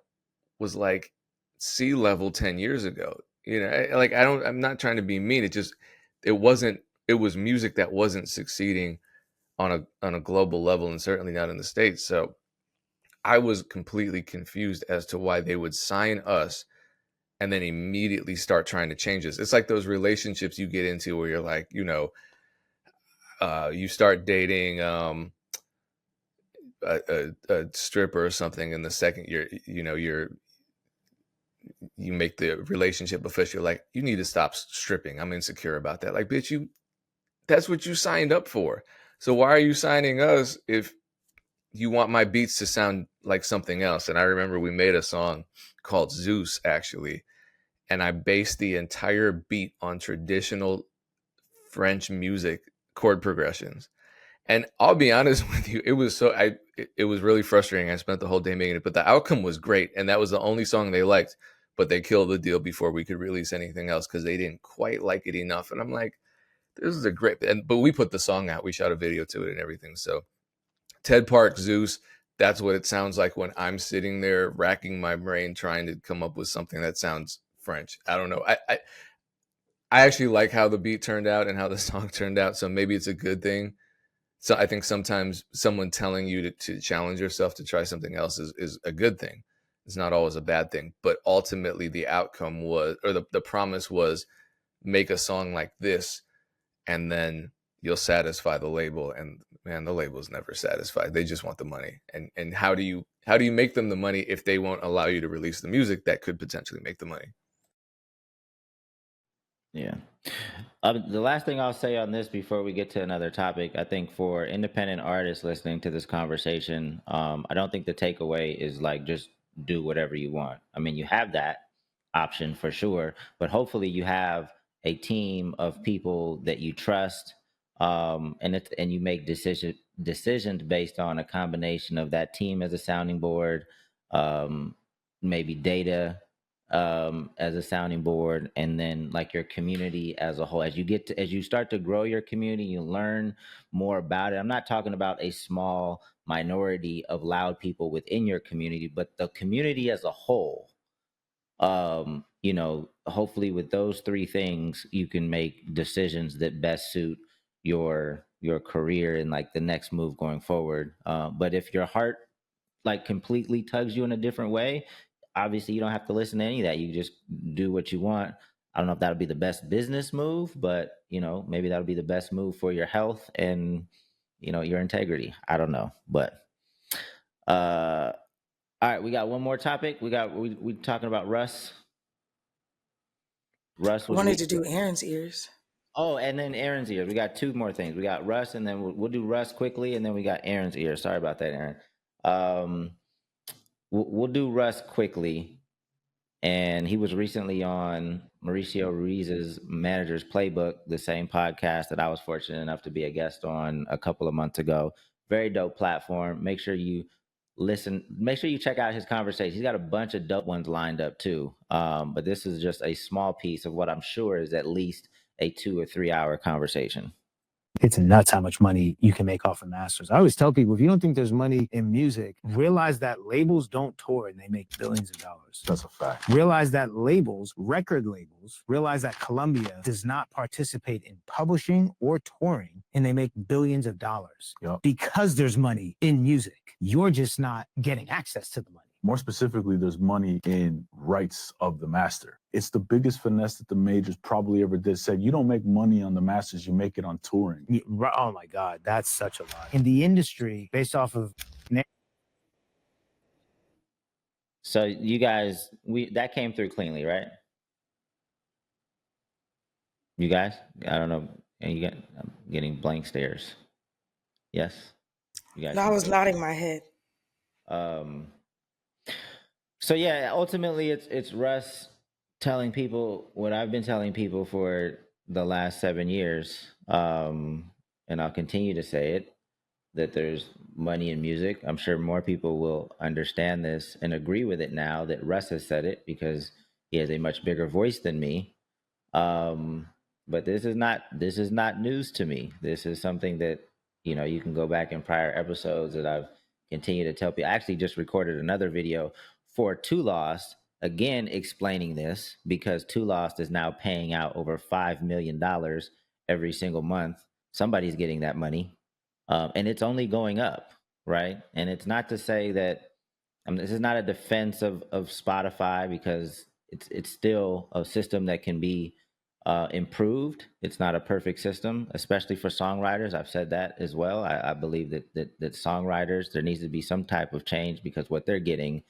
Speaker 2: was like sea level 10 years ago. You know, like, I'm not trying to be mean. It was music that wasn't succeeding on a global level, and certainly not in the States. So I was completely confused as to why they would sign us and then immediately start trying to change us. It's like those relationships you get into where you're like, you know, you start dating a stripper or something, and the second you make the relationship official, like, you need to stop stripping. I'm insecure about that. Like, bitch, that's what you signed up for. So why are you signing us if you want my beats to sound like something else? And I remember we made a song called Zeus, actually, and I based the entire beat on traditional French music chord progressions. And I'll be honest with you, it was really frustrating. I spent the whole day making it, but the outcome was great. And that was the only song they liked, but they killed the deal before we could release anything else because they didn't quite like it enough. And I'm like, this is a great, but we put the song out, we shot a video to it and everything. So Ted Park, Zeus, that's what it sounds like when I'm sitting there racking my brain trying to come up with something that sounds French. I don't know. I actually like how the beat turned out and how the song turned out. So maybe it's a good thing. So I think sometimes someone telling you to challenge yourself to try something else is a good thing. It's not always a bad thing. But ultimately the outcome was, or the promise was, make a song like this and then you'll satisfy the label. And man, the label's never satisfied. They just want the money. And how do you make them the money if they won't allow you to release the music that could potentially make the money?
Speaker 1: Yeah. The last thing I'll say on this before we get to another topic, I think for independent artists listening to this conversation, I don't think the takeaway is like just do whatever you want. I mean, you have that option for sure, but hopefully you have a team of people that you trust, and you make decisions based on a combination of that team as a sounding board, um, maybe data as a sounding board, and then like your community as a whole. As you start to grow your community, you learn more about it. I'm not talking about a small minority of loud people within your community, but the community as a whole. Hopefully with those three things, you can make decisions that best suit your career and like the next move going forward. But if your heart like completely tugs you in a different way, obviously you don't have to listen to any of that. You just do what you want. I don't know if that'll be the best business move, but maybe that'll be the best move for your health and your integrity. I don't know, but all right, we got one more topic. We talking about Russ. Russ
Speaker 3: I
Speaker 1: was
Speaker 3: wanted
Speaker 1: weak.
Speaker 3: to do Aaron's ears.
Speaker 1: Oh, and then Aaron's ears. We got two more things. We got Russ, and then we'll do Russ quickly, and then we got Aaron's ears. Sorry about that, Aaron. Um, we'll do Russ quickly. And he was recently on Mauricio Ruiz's Manager's Playbook, the same podcast that I was fortunate enough to be a guest on a couple of months ago. Very dope platform. Make sure you listen. Make sure you check out his conversation. He's got a bunch of dope ones lined up too. But this is just a small piece of what I'm sure is at least a 2 or 3 hour conversation.
Speaker 6: It's nuts how much money you can make off of masters. I always tell people, if you don't think there's money in music, realize that labels don't tour and they make billions of dollars.
Speaker 7: That's a fact.
Speaker 6: Realize that record labels, realize that Columbia does not participate in publishing or touring and they make billions of dollars.
Speaker 7: Yep.
Speaker 6: Because there's money in music. You're just not getting access to the money.
Speaker 7: More specifically, there's money in rights of the master. It's the biggest finesse that the majors probably ever did. Said, you don't make money on the masters, you make it on touring.
Speaker 6: Oh my God, that's such a lie. In the industry, based off of...
Speaker 1: So you guys, that came through cleanly, right? You guys? I don't know. I'm getting blank stares. Yes? You guys?
Speaker 3: No, I was nodding my head.
Speaker 1: So yeah, ultimately it's Russ telling people what I've been telling people for the last 7 years, and I'll continue to say it, that there's money in music. I'm sure more people will understand this and agree with it now that Russ has said it, because he has a much bigger voice than me. But this is not news to me. This is something that you can go back in prior episodes that I've continued to tell people. I actually just recorded another video for Two Lost, again explaining this, because Two Lost is now paying out over $5 million every single month. Somebody's getting that money, and it's only going up, right? And it's not to say that this is not a defense of Spotify, because it's still a system that can be improved. It's not a perfect system, especially for songwriters. I've said that as well. I believe that songwriters, there needs to be some type of change, because what they're getting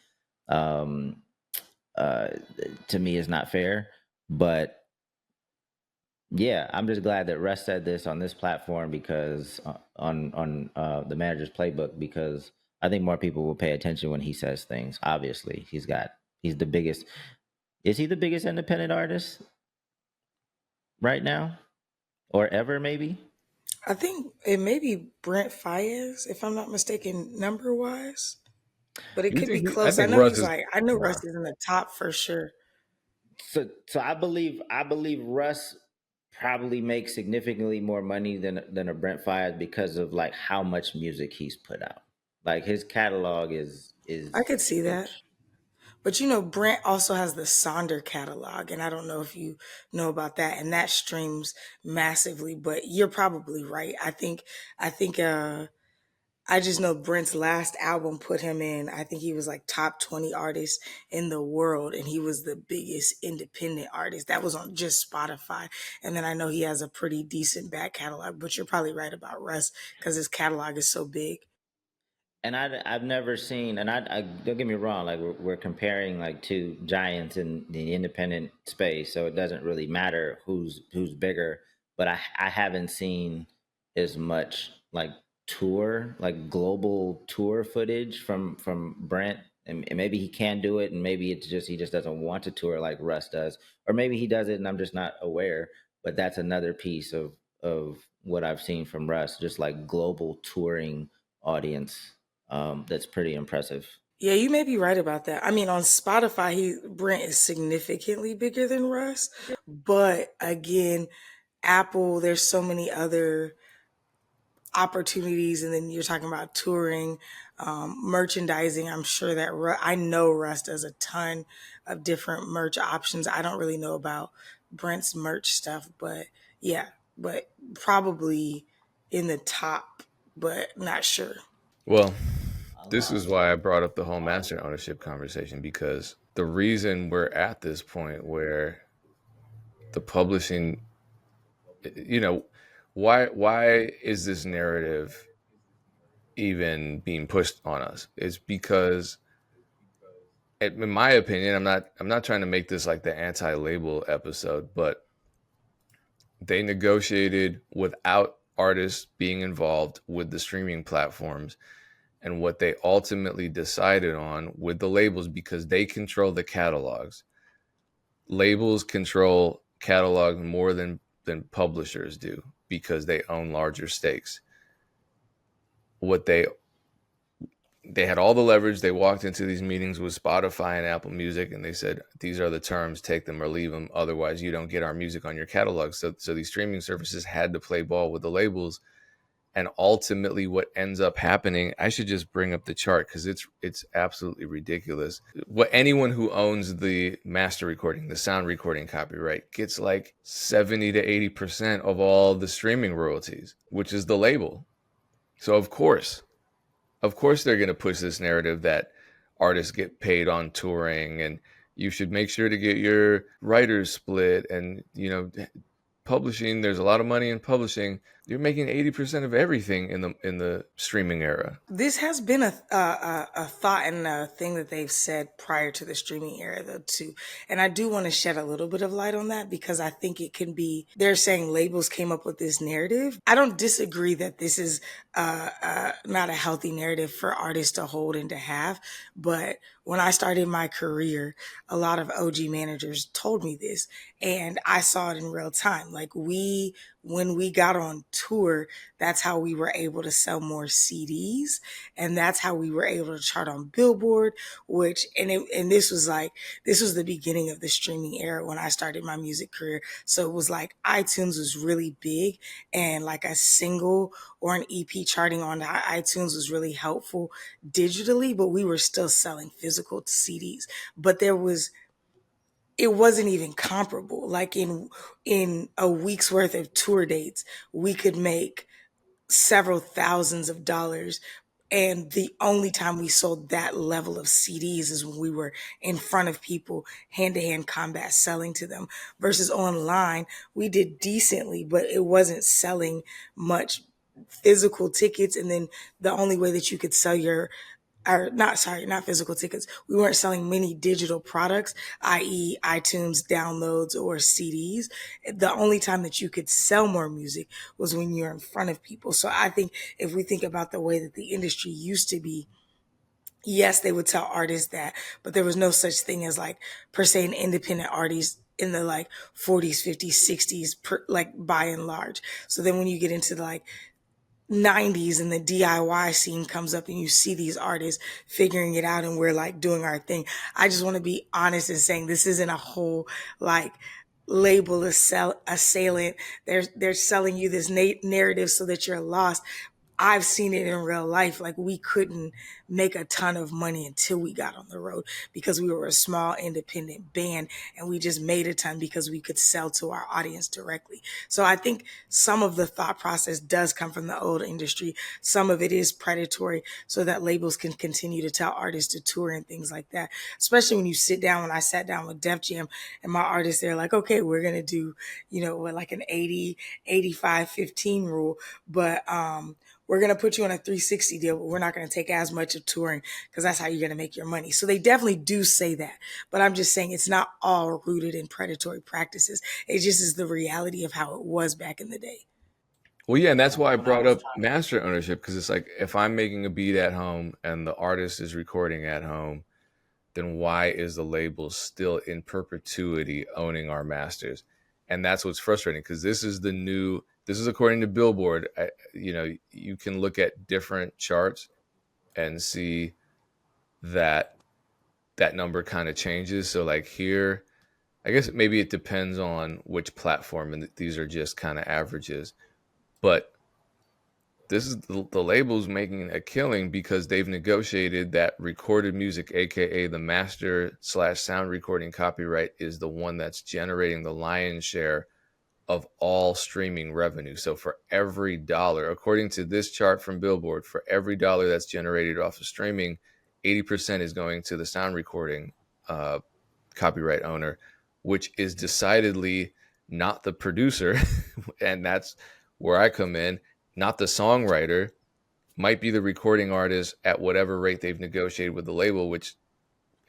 Speaker 1: to me is not fair. But yeah, I'm just glad that Russ said this on this platform, because on the Manager's Playbook, because I think more people will pay attention when he says things. Obviously, he's the biggest. Is he the biggest independent artist right now, or ever? Maybe.
Speaker 3: I think it may be Brent Faiyaz, if I'm not mistaken, number wise. But it could be close. I know Russ is in the top for sure.
Speaker 1: So I believe Russ probably makes significantly more money than a Brent Faiyaz, because of like how much music he's put out. Like his catalog is
Speaker 3: I could see that. But Brent also has the Sonder catalog, and I don't know if you know about that, and that streams massively. But you're probably right. I think I just know Brent's last album put him in, I think he was like top 20 artists in the world, and he was the biggest independent artist. That was on just Spotify. And then I know he has a pretty decent back catalog, but you're probably right about Russ, because his catalog is so big.
Speaker 1: And I've never seen, and I don't get me wrong, like we're comparing like two giants in the independent space, so it doesn't really matter who's bigger. But I haven't seen as much like global tour footage from Brent, and maybe he can do it, and maybe it's just he just doesn't want to tour like Russ does, or maybe he does it and I'm just not aware. But that's another piece of what I've seen from Russ, just like global touring audience. That's pretty impressive.
Speaker 3: Yeah, you may be right about that. I mean, on Spotify, Brent is significantly bigger than Russ, but again, Apple, there's so many other opportunities, and then you're talking about touring, merchandising. I'm sure that I know Russ does a ton of different merch options. I don't really know about Brent's merch stuff, but yeah, but probably in the top, but not sure.
Speaker 2: Well, this is why I brought up the whole master ownership conversation, because the reason we're at this point where the publishing, you know, why is this narrative even being pushed on us? Is because, in my opinion, I'm not trying to make this like the anti-label episode, but they negotiated without artists being involved with the streaming platforms, and what they ultimately decided on with the labels, because they control the catalogs. Labels control catalogs more than publishers do, because they own larger stakes. What they had all the leverage. They walked into these meetings with Spotify and Apple Music, and they said, these are the terms, take them or leave them. Otherwise, you don't get our music on your catalog. So these streaming services had to play ball with the labels. And ultimately, what ends up happening, I should just bring up the chart because it's absolutely ridiculous. What anyone who owns the master recording, the sound recording copyright, gets like 70 to 80% of all the streaming royalties, which is the label. So of course they're going to push this narrative that artists get paid on touring, and you should make sure to get your writers split. And publishing, there's a lot of money in publishing. You're making 80% of everything in the streaming era.
Speaker 3: This has been a thought and a thing that they've said prior to the streaming era, though, too. And I do want to shed a little bit of light on that, because I think it can be, they're saying labels came up with this narrative. I don't disagree that this is not a healthy narrative for artists to hold and to have. But when I started my career, a lot of OG managers told me this, and I saw it in real time. Like, when we got on tour, that's how we were able to sell more CDs, and that's how we were able to chart on Billboard. And this was the beginning of the streaming era when I started my music career. So it was like iTunes was really big, and like a single or an EP charting on iTunes was really helpful digitally, but we were still selling physical CDs. But it wasn't even comparable. Like, in a week's worth of tour dates, we could make several thousands of dollars. And the only time we sold that level of CDs is when we were in front of people, hand-to-hand combat, selling to them. Versus online, we did decently, but it wasn't selling much physical tickets. And then the only way that you could sell not physical tickets. We weren't selling many digital products, i.e. iTunes downloads or CDs. The only time that you could sell more music was when you're in front of people. So I think if we think about the way that the industry used to be, yes, they would tell artists that, but there was no such thing as, like, per se, an independent artist in the like 40s, 50s, 60s, like, by and large. So then when you get into the like 90s and the DIY scene comes up and you see these artists figuring it out and we're like doing our thing. I just want to be honest in saying this isn't a whole like label assailant. They're selling you this narrative so that you're lost. I've seen it in real life. Like, we couldn't make a ton of money until we got on the road, because we were a small independent band, and we just made a ton because we could sell to our audience directly. So I think some of the thought process does come from the old industry. Some of it is predatory so that labels can continue to tell artists to tour and things like that. Especially when I sat down with Def Jam and my artists, they're like, okay, we're going to do, like an 80-85-15 rule. But, we're going to put you on a 360 deal, but we're not going to take as much of touring, because that's how you're going to make your money. So they definitely do say that. But I'm just saying it's not all rooted in predatory practices. It just is the reality of how it was back in the day.
Speaker 2: Well, yeah, and that's why I brought up master ownership, because it's like, if I'm making a beat at home and the artist is recording at home, then why is the label still in perpetuity owning our masters? And that's what's frustrating, because this is according to Billboard. You can look at different charts and see that number kind of changes. So like here, I guess maybe it depends on which platform, and these are just kind of averages. But this is the label's making a killing because they've negotiated that recorded music, aka the master / sound recording copyright, is the one that's generating the lion's share of all streaming revenue. So for every dollar, according to this chart from Billboard, for every dollar that's generated off of streaming, 80% is going to the sound recording copyright owner, which is decidedly not the producer. And that's where I come in, not the songwriter, might be the recording artist at whatever rate they've negotiated with the label, which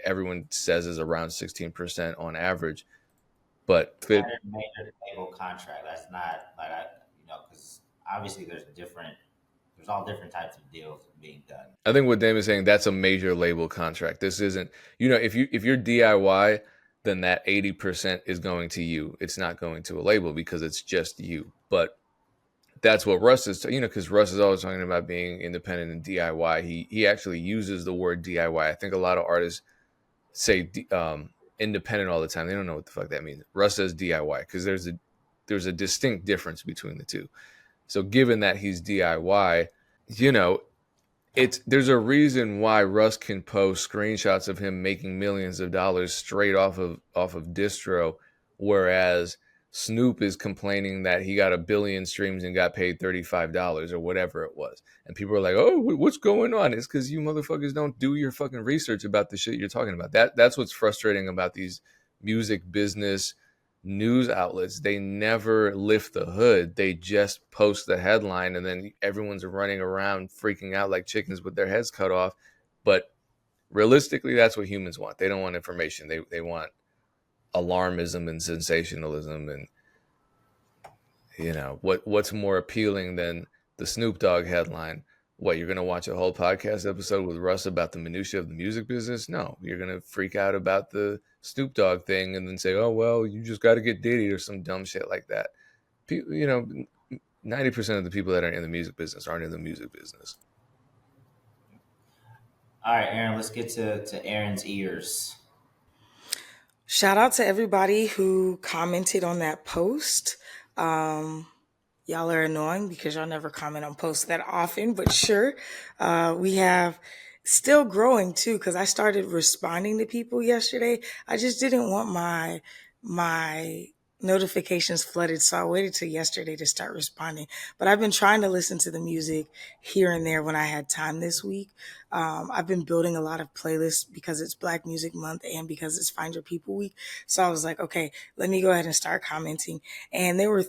Speaker 2: everyone says is around 16% on average. But
Speaker 1: Standard major label contract. That's not like because obviously there's all different types of deals being done.
Speaker 2: I think what Dame is saying, that's a major label contract. This isn't, if you're DIY, then that 80% is going to you. It's not going to a label because it's just you. But that's what Russ is, because Russ is always talking about being independent and DIY. He actually uses the word DIY. I think a lot of artists say independent all the time. They don't know what the fuck that means. Russ says DIY because there's a distinct difference between the two. So given that he's DIY, there's a reason why Russ can post screenshots of him making millions of dollars straight off of distro, whereas Snoop is complaining that he got 1 billion streams and got paid $35 or whatever it was. And people are like, oh, what's going on? It's because you motherfuckers don't do your fucking research about the shit you're talking about. That's what's frustrating about these music business news outlets. They never lift the hood. They just post the headline, and then everyone's running around freaking out like chickens with their heads cut off. But realistically, that's what humans want. They don't want information. They want alarmism and sensationalism. And what's more appealing than the Snoop Dogg headline? What, you're going to watch a whole podcast episode with Russ about the minutia of the music business? No, you're going to freak out about the Snoop Dogg thing and then say, oh, well, you just got to get Diddy or some dumb shit like that. 90% of the people that are in the music business aren't in the music business.
Speaker 1: All right, Erinn, let's get to Erinn's ears.
Speaker 3: Shout out to everybody who commented on that post. Y'all are annoying because y'all never comment on posts that often, but sure. We have still growing too, because I started responding to people yesterday. I just didn't want my notifications flooded, so I waited till yesterday to start responding. But I've been trying to listen to the music here and there when I had time this week. I've been building a lot of playlists because it's Black Music Month and because it's Find Your People Week. So I was like, okay, let me go ahead and start commenting. And there were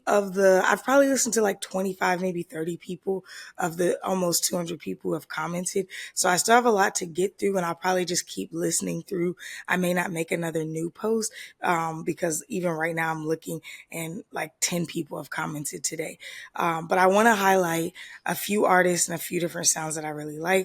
Speaker 3: I've probably listened to like 25, maybe 30 people of the almost 200 people who have commented. So I still have a lot to get through, and I'll probably just keep listening through. I may not make another new post because even right now I'm looking and like 10 people have commented today. But I want to highlight a few artists and a few different sounds that I really liked.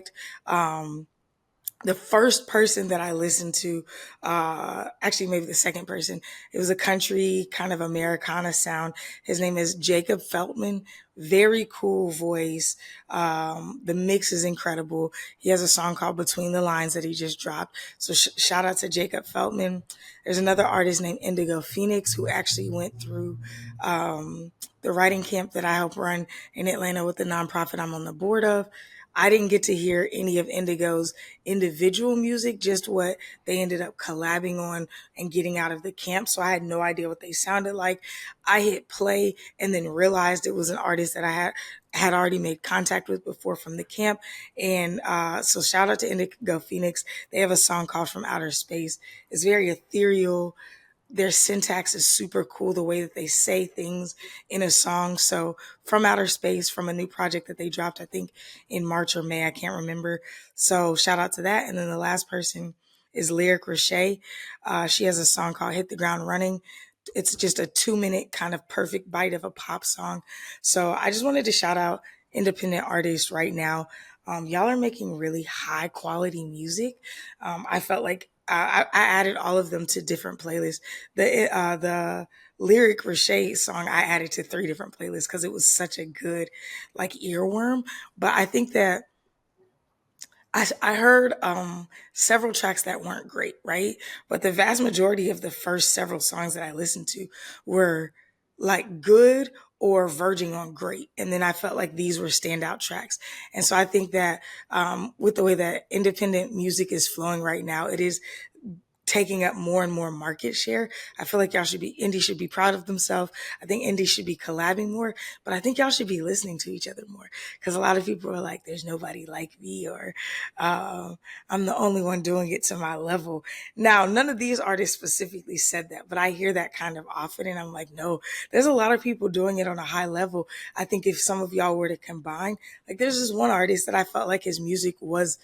Speaker 3: The first person that I listened to, actually maybe the second person, it was a country kind of Americana sound. His name is Jacob Feltman. Very cool voice. The mix is incredible. He has a song called Between the Lines that he just dropped. So shout out to Jacob Feltman. There's another artist named Indigo Phoenix who actually went through the writing camp that I help run in Atlanta with the nonprofit I'm on the board of. I didn't get to hear any of Indigo's individual music, just what they ended up collabing on and getting out of the camp. So I had no idea what they sounded like. I hit play and then realized it was an artist that I had already made contact with before from the camp. And so shout out to Indigo Phoenix. They have a song called From Outer Space. It's very ethereal. Their syntax is super cool, the way that they say things in a song. So From Outer Space, from a new project that they dropped, I think in March or May, I can't remember. So shout out to that. And then the last person is Lyric Roche. She has a song called Hit the Ground Running. It's just a 2-minute kind of perfect bite of a pop song. So I just wanted to shout out independent artists right now. Y'all are making really high quality music. I felt like I added all of them to different playlists. The Lyric Roche song I added to 3 different playlists because it was such a good like earworm. But I think that I heard several tracks that weren't great, right? But the vast majority of the first several songs that I listened to were like good or verging on great. And then I felt like these were standout tracks. And so I think that with the way that independent music is flowing right now, it is taking up more and more market share. I feel like indie should be proud of themselves. I think indie should be collabing more, but I think y'all should be listening to each other more. Cause a lot of people are like, there's nobody like me, or, I'm the only one doing it to my level. Now, none of these artists specifically said that, but I hear that kind of often. And I'm like, no, there's a lot of people doing it on a high level. I think if some of y'all were to combine, like there's this one artist that I felt like his music was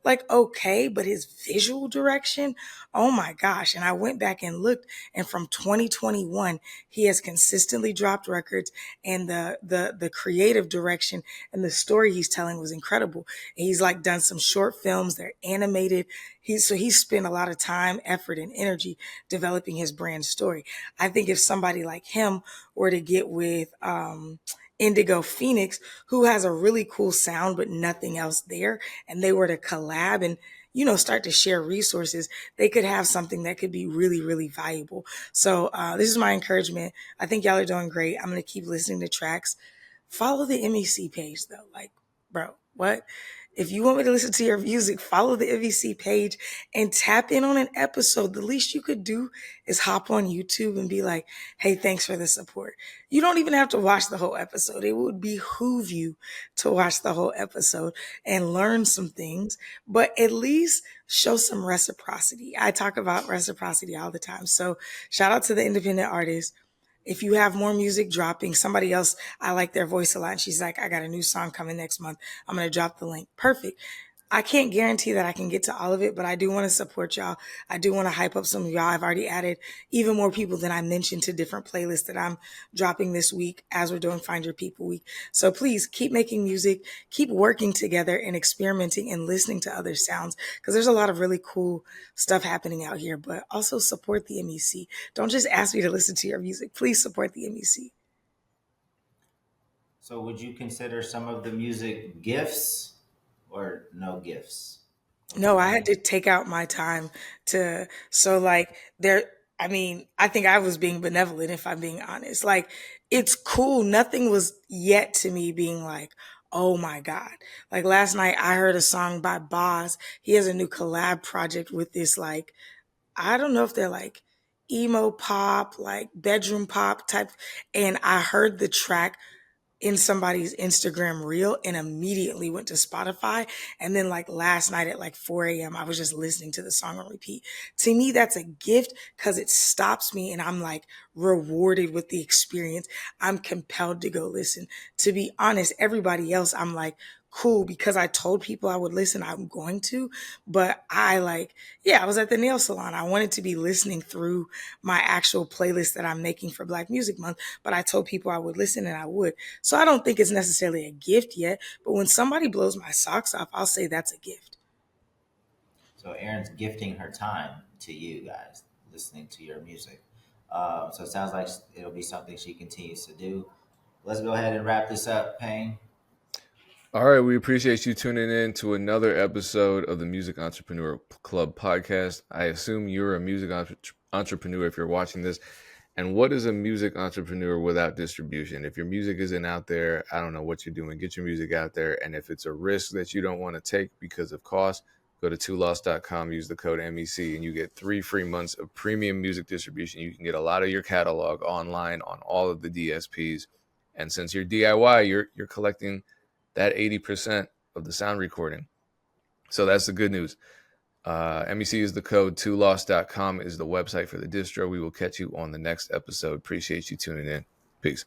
Speaker 3: like okay, but his visual direction, oh my gosh. And I went back and looked, and from 2021, he has consistently dropped records, and the creative direction and the story he's telling was incredible. And he's like done some short films, they're animated. He's spent a lot of time, effort, and energy developing his brand story. I think if somebody like him were to get with Indigo Phoenix, who has a really cool sound but nothing else there, and they were to collab and start to share resources, they could have something that could be really, really valuable. So this is my encouragement. I think y'all are doing great. I'm going to keep listening to tracks. Follow the MEC page though. Like, bro, what? If you want me to listen to your music, follow the MEC page and tap in on an episode. The least you could do is hop on YouTube and be like, hey, thanks for the support. You don't even have to watch the whole episode. It would behoove you to watch the whole episode and learn some things, but at least show some reciprocity. I talk about reciprocity all the time. So shout out to the independent artists. If you have more music dropping, somebody else, I like their voice a lot. And she's like, I got a new song coming next month. I'm going to drop the link. Perfect. I can't guarantee that I can get to all of it, but I do want to support y'all. I do want to hype up some of y'all. I've already added even more people than I mentioned to different playlists that I'm dropping this week as we're doing Find Your People Week. So please keep making music, keep working together and experimenting and listening to other sounds, because there's a lot of really cool stuff happening out here, but also support the MEC. Don't just ask me to listen to your music. Please support the MEC.
Speaker 1: So would you consider some of the music gifts or no gifts?
Speaker 3: No, I had to take out my time so like there, I mean, I think I was being benevolent if I'm being honest. Like, it's cool. Nothing was yet to me being like, oh my God. Like last night I heard a song by Boz. He has a new collab project with this, like, I don't know if they're like emo pop, like bedroom pop type. And I heard the track in somebody's Instagram reel and immediately went to Spotify. And then like last night at like 4 a.m., I was just listening to the song on repeat. To me, that's a gift because it stops me and I'm like rewarded with the experience. I'm compelled to go listen. To be honest, everybody else, I'm like, cool, because I told people I would listen, I'm going to. But I was at the nail salon. I wanted to be listening through my actual playlist that I'm making for Black Music Month, but I told people I would listen and I would. So I don't think it's necessarily a gift yet, but when somebody blows my socks off, I'll say that's a gift.
Speaker 1: So Erinn's gifting her time to you guys, listening to your music. So it sounds like it'll be something she continues to do. Let's go ahead and wrap this up, Payne.
Speaker 2: All right, we appreciate you tuning in to another episode of the Music Entrepreneur Club podcast. I assume you're a music entrepreneur if you're watching this. And what is a music entrepreneur without distribution? If your music isn't out there, I don't know what you're doing. Get your music out there. And if it's a risk that you don't want to take because of cost, go to tolost.com, use the code MEC, and you get 3 free months of premium music distribution. You can get a lot of your catalog online on all of the DSPs. And since you're DIY, you're collecting that 80% of the sound recording. So that's the good news. MEC is the code, tolost.com is the website for the distro. We will catch you on the next episode. Appreciate you tuning in. Peace.